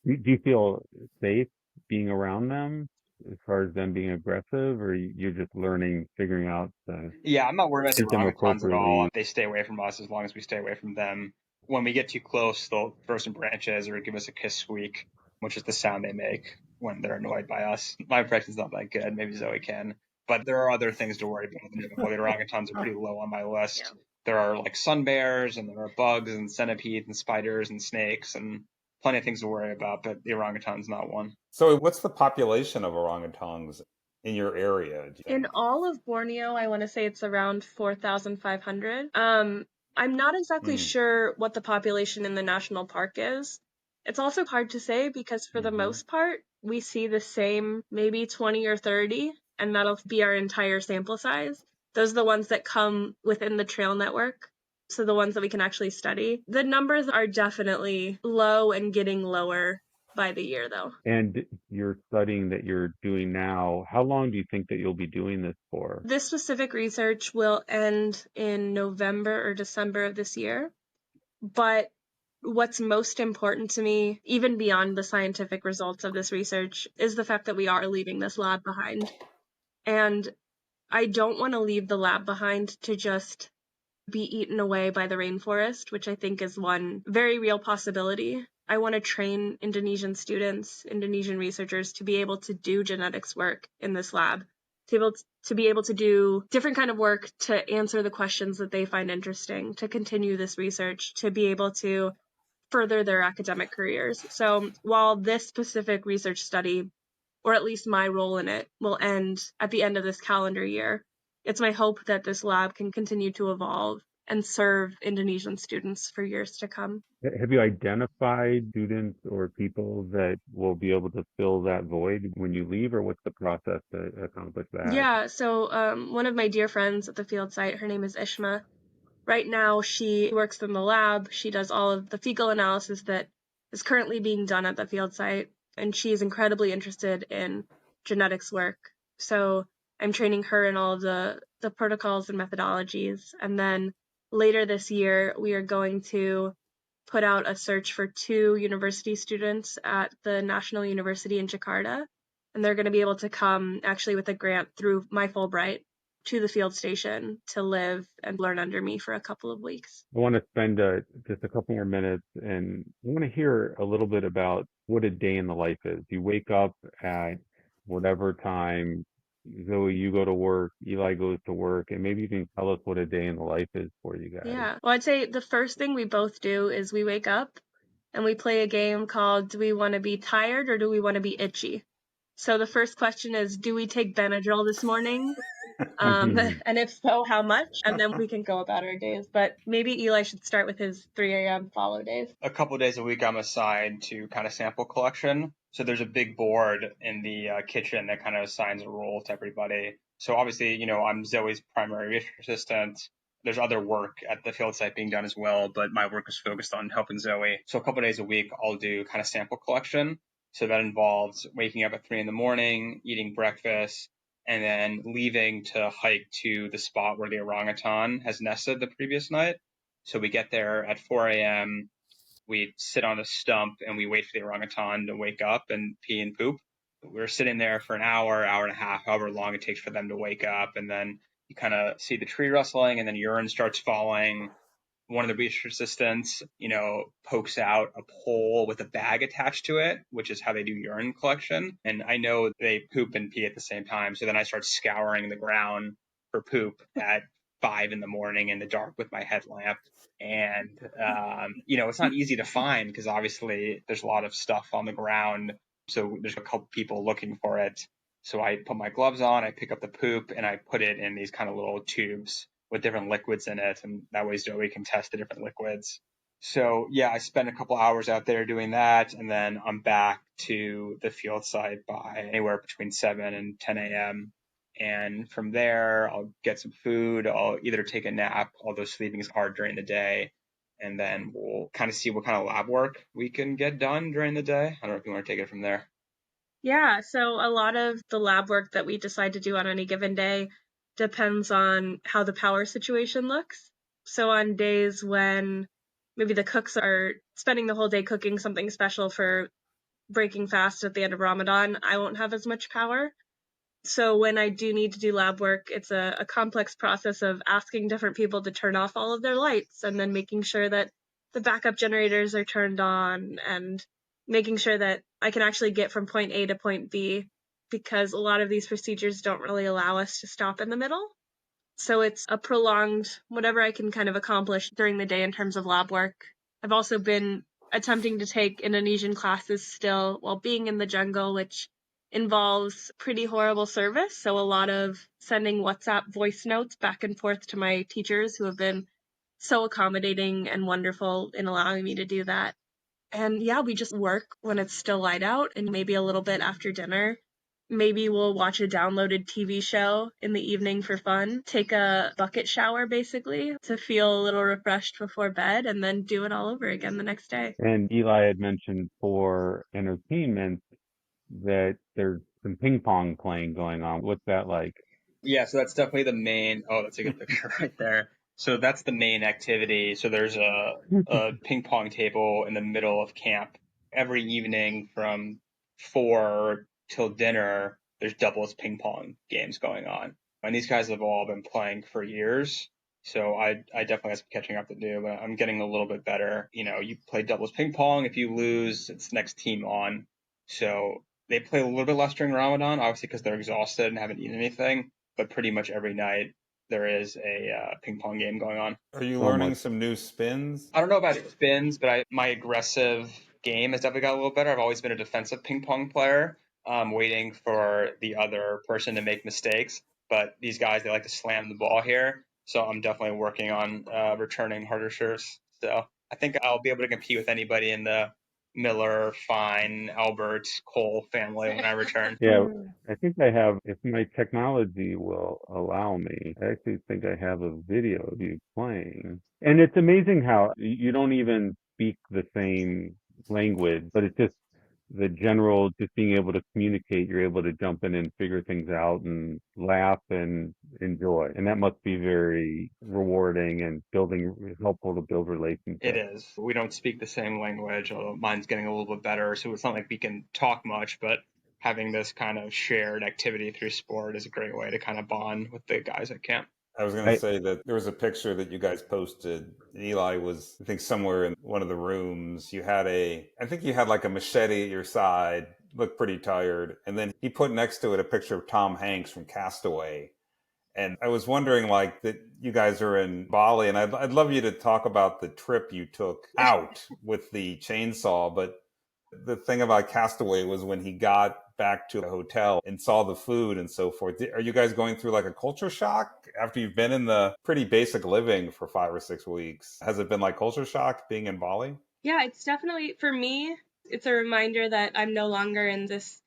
Speaker 1: Do you feel safe being around them as far as them being aggressive, or you're just learning, figuring out
Speaker 3: Yeah, I'm not worried about the
Speaker 1: treat them
Speaker 3: orangutans at all.
Speaker 1: appropriately?
Speaker 3: They stay away from us as long as we stay away from them. When we get too close, they'll throw some branches or give us a kiss squeak, which is the sound they make when they're annoyed by us. My impression's not that good. Maybe Zoe can. But there are other things to worry about. The orangutans are pretty low on my list.
Speaker 2: Yeah.
Speaker 3: There are like sun bears, and there are bugs and centipedes and spiders and snakes and plenty of things to worry about, but the orangutan's not one.
Speaker 4: So, what's the population of orangutans in your area? Do you
Speaker 2: In
Speaker 4: think?
Speaker 2: all of Borneo, I want to say it's around 4,500. I'm not exactly sure what the population in the national park is. It's also hard to say because for the most part, we see the same maybe 20 or 30, and that'll be our entire sample size. Those are the ones that come within the trail network. So the ones that we can actually study. The numbers are definitely low and getting lower by the year, though.
Speaker 1: And your studying that you're doing now, how long do you think that you'll be doing this for?
Speaker 2: This specific research will end in November or December of this year. But what's most important to me, even beyond the scientific results of this research, is the fact that we are leaving this lab behind. And I don't want to leave the lab behind to just be eaten away by the rainforest, which I think is one very real possibility. I want to train Indonesian students, Indonesian researchers to be able to do genetics work in this lab, to be able to do different kind of work to answer the questions that they find interesting, to continue this research, to be able to further their academic careers. So while this specific research study, or at least my role in it, will end at the end of this calendar year, it's my hope that this lab can continue to evolve and serve Indonesian students for years to come.
Speaker 1: Have you identified students or people that will be able to fill that void when you leave, or what's the process to accomplish that?
Speaker 2: Yeah, so one of my dear friends at the field site, her name is Ishma. Right now, she works in the lab. She does all of the fecal analysis that is currently being done at the field site, and she's incredibly interested in genetics work. So I'm training her in all of the protocols and methodologies. And then later this year, we are going to put out a search for 2 university students at the National University in Jakarta. And they're going to be able to come actually with a grant through my Fulbright to the field station to live and learn under me for a couple of weeks.
Speaker 1: I want to spend just a couple more minutes, and I want to hear a little bit about what a day in the life is. You wake up at whatever time. Zoe, you go to work, Eli goes to work, and maybe you can tell us what a day in the life is for you guys.
Speaker 2: Yeah. Well, I'd say the first thing we both do is we wake up and we play a game called Do We Want to Be Tired or Do We Want to Be Itchy? So the first question is, do we take Benadryl this morning? And if so, how much? And then we can go about our days. But maybe Eli should start with his 3 a.m. follow days.
Speaker 3: A couple of days a week I'm assigned to kind of sample collection. So there's a big board in the kitchen that kind of assigns a role to everybody. So obviously, I'm Zoe's primary research assistant. There's other work at the field site being done as well, but my work is focused on helping Zoe. So a couple of days a week, I'll do kind of sample collection. So that involves waking up at 3 a.m, eating breakfast, and then leaving to hike to the spot where the orangutan has nested the previous night. So we get there at 4 a.m. We sit on a stump and we wait for the orangutan to wake up and pee and poop. We're sitting there for an hour, hour and a half, however long it takes for them to wake up. And then you kind of see the tree rustling and then urine starts falling. One of the research assistants, pokes out a pole with a bag attached to it, which is how they do urine collection. And I know they poop and pee at the same time. So then I start scouring the ground for poop at 5 in the morning in the dark with my headlamp. And, it's not easy to find because obviously there's a lot of stuff on the ground. So there's a couple people looking for it. So I put my gloves on, I pick up the poop, and I put it in these kind of little tubes with different liquids in it. And that way Zoe can test the different liquids. So yeah, I spent a couple hours out there doing that. And then I'm back to the field site by anywhere between 7 and 10 a.m. And from there, I'll get some food. I'll either take a nap, although sleeping is hard during the day. And then we'll kind of see what kind of lab work we can get done during the day. I don't know if you want to take it from there.
Speaker 2: Yeah, so a lot of the lab work that we decide to do on any given day depends on how the power situation looks. So on days when maybe the cooks are spending the whole day cooking something special for breaking fast at the end of Ramadan, I won't have as much power. So when I do need to do lab work, it's a complex process of asking different people to turn off all of their lights and then making sure that the backup generators are turned on and making sure that I can actually get from point A to point B, because a lot of these procedures don't really allow us to stop in the middle. So it's a prolonged whatever I can kind of accomplish during the day in terms of lab work. I've also been attempting to take Indonesian classes still while being in the jungle, which involves pretty horrible service. So a lot of sending WhatsApp voice notes back and forth to my teachers who have been so accommodating and wonderful in allowing me to do that. And yeah, we just work when it's still light out and maybe a little bit after dinner. Maybe we'll watch a downloaded TV show in the evening for fun, take a bucket shower basically to feel a little refreshed before bed, and then do it all over again the next day.
Speaker 1: And Eli had mentioned for entertainment that there's some ping pong playing going on. What's that like?
Speaker 3: Yeah, so that's definitely the main. Oh, that's a good picture right there. So that's the main activity. So there's a ping pong table in the middle of camp. Every evening from 4 till dinner, there's doubles ping pong games going on. And these guys have all been playing for years. So I definitely have some catching up to do, but I'm getting a little bit better. You play doubles ping pong. If you lose, it's next team on. So they play a little bit less during Ramadan, obviously because they're exhausted and haven't eaten anything. But pretty much every night there is a ping pong game going on.
Speaker 4: Are you learning some new spins?
Speaker 3: I don't know about spins, but my aggressive game has definitely got a little better. I've always been a defensive ping pong player, waiting for the other person to make mistakes. But these guys, they like to slam the ball here. So I'm definitely working on returning harder serves. So I think I'll be able to compete with anybody in the Miller, Fine, Albert, Cole family when I return.
Speaker 1: Yeah, I think I have, if my technology will allow me, I actually think I have a video of you playing. And it's amazing how you don't even speak the same language, but it's just the general, just being able to communicate, you're able to jump in and figure things out and laugh and enjoy. And that must be very rewarding and helpful to build relationships.
Speaker 3: It is. We don't speak the same language, although mine's getting a little bit better. So it's not like we can talk much, but having this kind of shared activity through sport is a great way to kind of bond with the guys at camp.
Speaker 4: I was going to say that there was a picture that you guys posted. Eli was, I think, somewhere in one of the rooms. I think you had like a machete at your side, looked pretty tired. And then he put next to it a picture of Tom Hanks from Castaway. And I was wondering, like, that you guys are in Bali, and I'd love you to talk about the trip you took out with the chainsaw. But the thing about Castaway was when he got back to the hotel and saw the food and so forth. Are you guys going through like a culture shock after you've been in the pretty basic living for 5 or 6 weeks? Has it been like culture shock being in Bali?
Speaker 2: Yeah, it's definitely, for me, it's a reminder that I'm no longer in this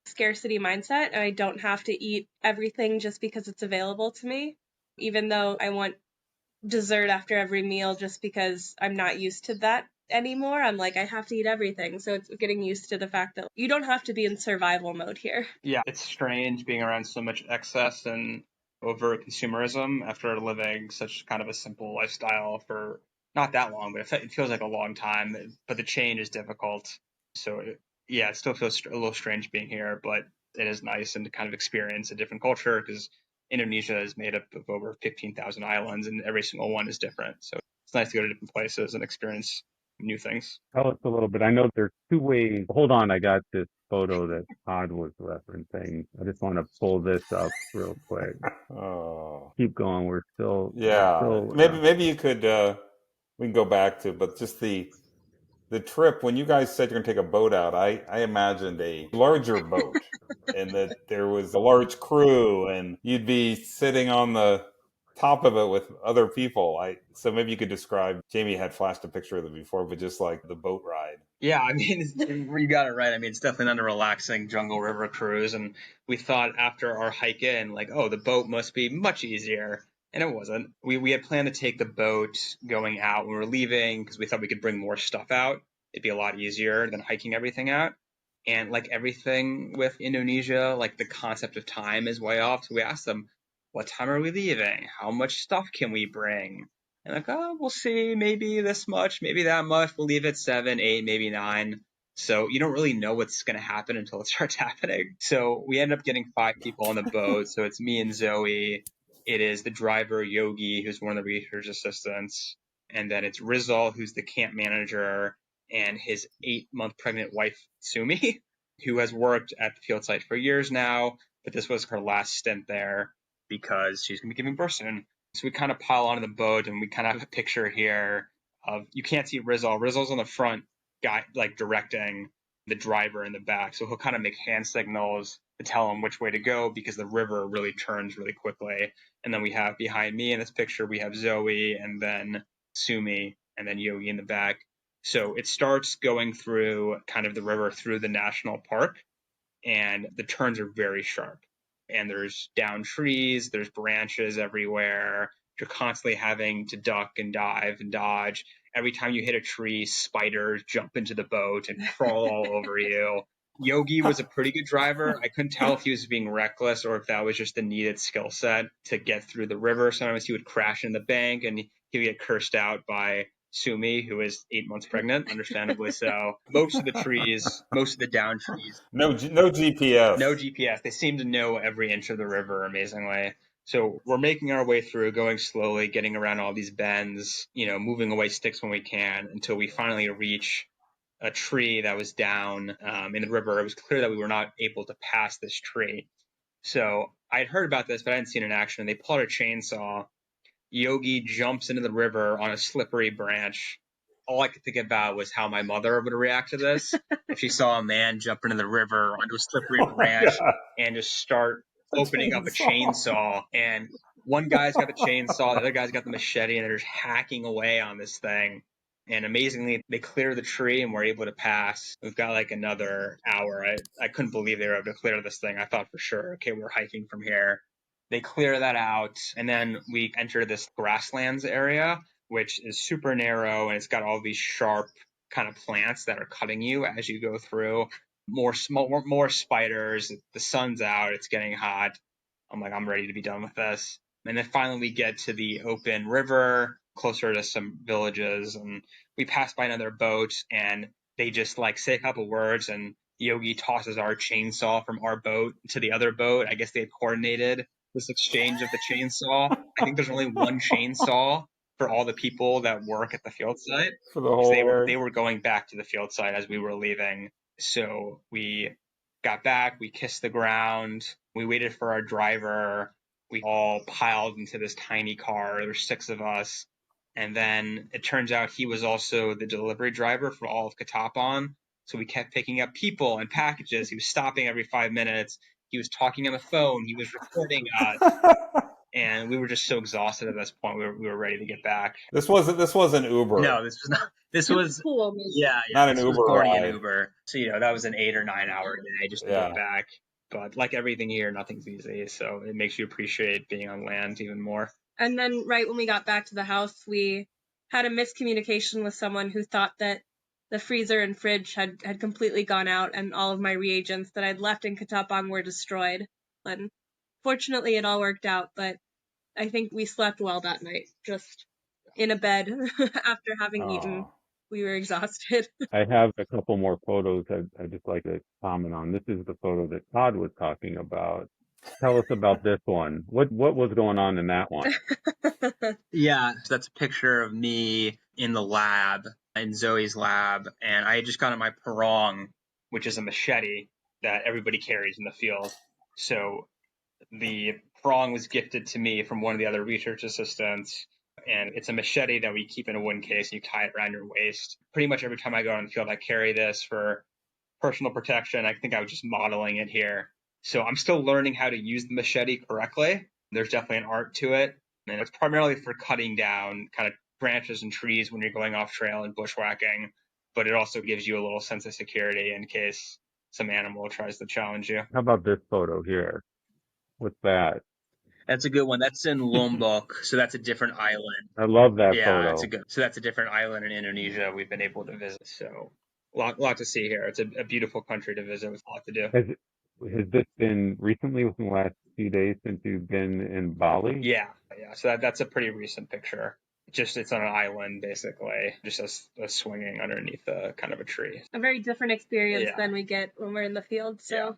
Speaker 2: scarcity mindset and I don't have to eat everything just because it's available to me, even though I want dessert after every meal just because I'm not used to that anymore. I'm like, I have to eat everything. So it's getting used to the fact that you don't have to be in survival mode here.
Speaker 3: Yeah, it's strange being around so much excess and over consumerism after living such kind of a simple lifestyle for not that long, but it feels like a long time. But the change is difficult. So, yeah, it still feels a little strange being here, but it is nice and to kind of experience a different culture because Indonesia is made up of over 15,000 islands and every single one is different. So it's nice to go to different places and experience new things.
Speaker 1: Tell us a little bit. I know there's two ways. Hold on, I got this photo that Todd was referencing. I just want to pull this up real quick.
Speaker 4: Oh,
Speaker 1: Keep going.
Speaker 4: yeah. Maybe you could. We can go back to, but just the trip when you guys said you're gonna take a boat out. I imagined a larger boat, and that there was a large crew, and you'd be sitting on the top of it with other people. So maybe you could describe. Jamie had flashed a picture of it before, but just like the boat ride.
Speaker 3: Yeah, I mean, you got it right. I mean, it's definitely not a relaxing jungle river cruise. And we thought after our hike in, like, oh, the boat must be much easier. And it wasn't. We had planned to take the boat going out when we were leaving because we thought we could bring more stuff out. It'd be a lot easier than hiking everything out. And like everything with Indonesia, like the concept of time is way off. So we asked them, what time are we leaving? How much stuff can we bring? And like, oh, we'll see, maybe this much, maybe that much. We'll leave it 7, 8, maybe 9. So you don't really know what's going to happen until it starts happening. So we end up getting 5 people on the boat. So it's me and Zoe. It is the driver, Yogi, who's one of the research assistants. And then it's Rizal, who's the camp manager, and his 8-month pregnant wife, Sumi, who has worked at the field site for years now. But this was her last stint there because she's going to be giving birth soon. So we kind of pile onto the boat and we kind of have a picture here of, you can't see Rizal. Rizal's on the front, guy like directing the driver in the back. So he'll kind of make hand signals to tell him which way to go because the river really turns really quickly. And then we have behind me in this picture, we have Zoe and then Sumi and then Yogi in the back. So it starts going through kind of the river through the national park and the turns are very sharp. And there's down trees, there's branches everywhere. You're constantly having to duck and dive and dodge. Every time you hit a tree, spiders jump into the boat and crawl all over you. Yogi was a pretty good driver. I couldn't tell if he was being reckless or if that was just the needed skill set to get through the river. Sometimes he would crash in the bank and he would get cursed out by Sumi, who is 8 months pregnant, understandably so. Most of the trees, most of the down trees.
Speaker 4: No GPS.
Speaker 3: No GPS. They seem to know every inch of the river, amazingly. So we're making our way through, going slowly, getting around all these bends, moving away sticks when we can until we finally reach a tree that was down in the river. It was clear that we were not able to pass this tree. So I'd heard about this, but I hadn't seen it in action. They pulled a chainsaw. Yogi jumps into the river on a slippery branch. All I could think about was how my mother would react to this if she saw a man jump into the river onto a slippery branch and just start opening up a chainsaw. And one guy's got the chainsaw, the other guy's got the machete, and they're just hacking away on this thing. And amazingly, they clear the tree and we're able to pass. We've got like another hour. I couldn't believe they were able to clear this thing. I thought for sure, okay, we're hiking from here. They clear that out, and then we enter this grasslands area, which is super narrow, and it's got all these sharp kind of plants that are cutting you as you go through. More spiders. The sun's out. It's getting hot. I'm like, I'm ready to be done with this. And then finally we get to the open river, closer to some villages, and we pass by another boat, and they just like say a couple words, and Yogi tosses our chainsaw from our boat to the other boat. I guess they coordinated this exchange of the chainsaw. I think there's only one chainsaw for all the people that work at the field site.
Speaker 4: For the whole
Speaker 3: they were going back to the field site as we were leaving. So we got back, we kissed the ground, we waited for our driver, we all piled into this tiny car. There's 6 of us. And then it turns out he was also the delivery driver for all of Katapon. So we kept picking up people and packages. He was stopping every 5 minutes. He was talking on the phone. He was recording us. And we were just so exhausted at this point. We were ready to get back.
Speaker 4: This wasn't Uber.
Speaker 3: No, this was not. This was
Speaker 2: cool.
Speaker 3: Yeah,
Speaker 4: not an
Speaker 3: this
Speaker 4: Uber
Speaker 3: was boarding
Speaker 4: ride.
Speaker 3: an Uber. So that was an 8 or 9 hour day just to get back. But like everything here, nothing's easy. So it makes you appreciate being on land even more.
Speaker 2: And then right when we got back to the house, we had a miscommunication with someone who thought that the freezer and fridge had completely gone out and all of my reagents that I'd left in Katapang were destroyed. And fortunately, it all worked out, but I think we slept well that night, just in a bed after having eaten.
Speaker 4: Oh,
Speaker 2: We were exhausted.
Speaker 1: I have a couple more photos I'd just like to comment on. This is the photo that Todd was talking about. Tell us about this one. What was going on in that one?
Speaker 3: Yeah, so that's a picture of me in the lab, in Zoe's lab, and I had just gotten my parang, which is a machete that everybody carries in the field. So the parang was gifted to me from one of the other research assistants, and it's a machete that we keep in a wooden case, and you tie it around your waist. Pretty much every time I go out in the field, I carry this for personal protection. I think I was just modeling it here. So I'm still learning how to use the machete correctly. There's definitely an art to it. And it's primarily for cutting down kind of branches and trees when you're going off trail and bushwhacking. But it also gives you a little sense of security in case some animal tries to challenge you.
Speaker 1: How about this photo here? What's that?
Speaker 3: That's a good one. That's in Lombok. So that's a different island.
Speaker 1: I love that
Speaker 3: Yeah,
Speaker 1: photo.
Speaker 3: that's a good. So that's a different island in Indonesia we've been able to visit. So lot to see here. It's a beautiful country to visit with a lot to do.
Speaker 1: Has this been recently within the last few days since you've been in Bali?
Speaker 3: Yeah. So that's a pretty recent picture. Just it's on an island basically, just us swinging underneath a kind of a tree.
Speaker 2: A very different experience than we get when we're in the field. So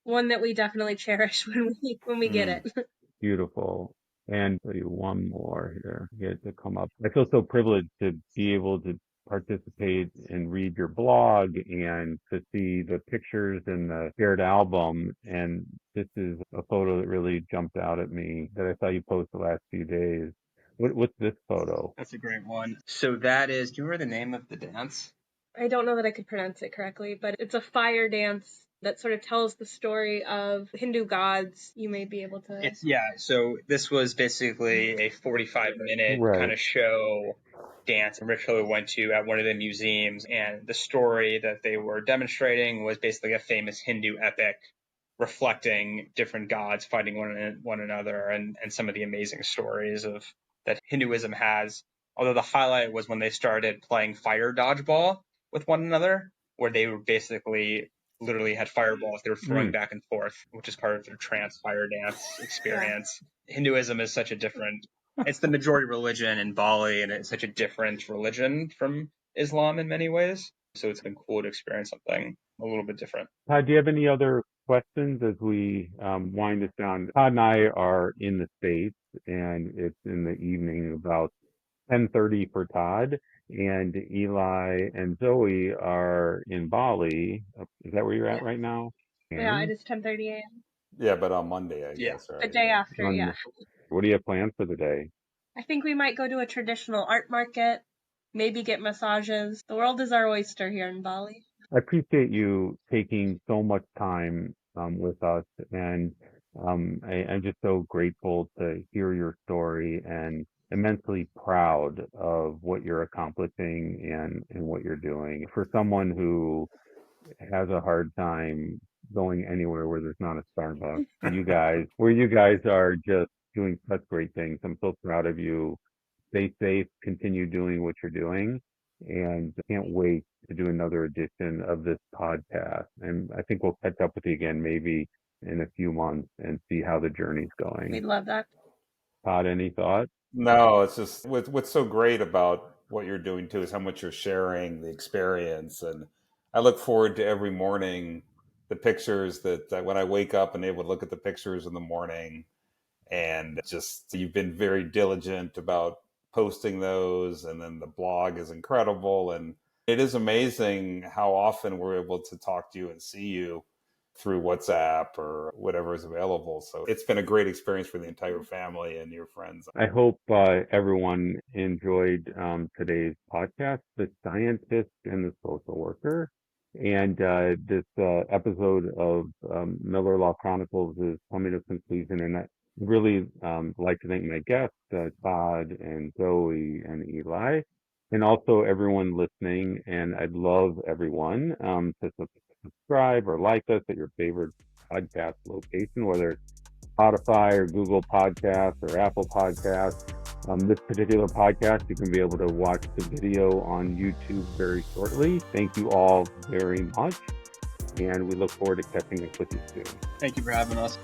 Speaker 2: one that we definitely cherish when we get it.
Speaker 1: Beautiful. And I'll tell you one more here. Get to come up. I feel so privileged to be able to participate and read your blog and to see the pictures in the shared album. And this is a photo that really jumped out at me that I saw you post the last few days. What's this photo?
Speaker 3: That's a great one. So that is, do you remember the name of the dance?
Speaker 2: I don't know that I could pronounce it correctly, but it's a fire dance that sort of tells the story of Hindu gods. You may be able to...
Speaker 3: So this was basically a 45-minute kind of show dance and ritual we went to at one of the museums, and the story that they were demonstrating was basically a famous Hindu epic reflecting different gods fighting one another and some of the amazing stories of that Hinduism has. Although the highlight was when they started playing fire dodgeball with one another, where they were basically literally had fireballs they were throwing back and forth, which is part of their trance fire dance experience. Hinduism is such a different, it's the majority religion in Bali, and it's such a different religion from Islam in many ways. So it's been cool to experience something a little bit different.
Speaker 1: Todd, do you have any other questions as we wind this down? Todd and I are in the States, and it's in the evening, about 10:30 for Todd, and Eli and Zoe are in Bali. Is that where you're at right now?
Speaker 2: Yeah, it is 10:30 a.m.
Speaker 4: Yeah, but on Monday, I guess, right?
Speaker 2: The day after, yeah.
Speaker 1: What do you have planned for the day?
Speaker 2: I think we might go to a traditional art market, maybe get massages. The world is our oyster here in Bali.
Speaker 1: I appreciate you taking so much time with us, and I'm just so grateful to hear your story and immensely proud of what you're accomplishing and what you're doing. For someone who has a hard time going anywhere where there's not a Starbucks, you guys are just doing such great things. I'm so proud of you. Stay safe, continue doing what you're doing, and can't wait to do another edition of this podcast. And I think we'll catch up with you again maybe in a few months and see how the journey's going.
Speaker 2: We'd love that.
Speaker 1: Todd, any thoughts?
Speaker 4: No, it's just what's so great about what you're doing too is how much you're sharing the experience. And I look forward to every morning, the pictures that when I wake up and able to look at the pictures in the morning, and just you've been very diligent about posting those, and then the blog is incredible. And it is amazing how often we're able to talk to you and see you through WhatsApp or whatever is available. So it's been a great experience for the entire family and your friends.
Speaker 1: I hope everyone enjoyed today's podcast, The Scientist and the Social Worker. And this episode of Miller Law Chronicles is coming to conclusion. And I really like to thank my guests, Todd and Zoe and Eli, and also everyone listening. And I'd love everyone to subscribe or like us at your favorite podcast location, whether it's Spotify or Google Podcasts or Apple Podcasts. This particular podcast, you can be able to watch the video on YouTube very shortly. Thank you all very much, and we look forward to catching up with you soon.
Speaker 3: Thank you for having us.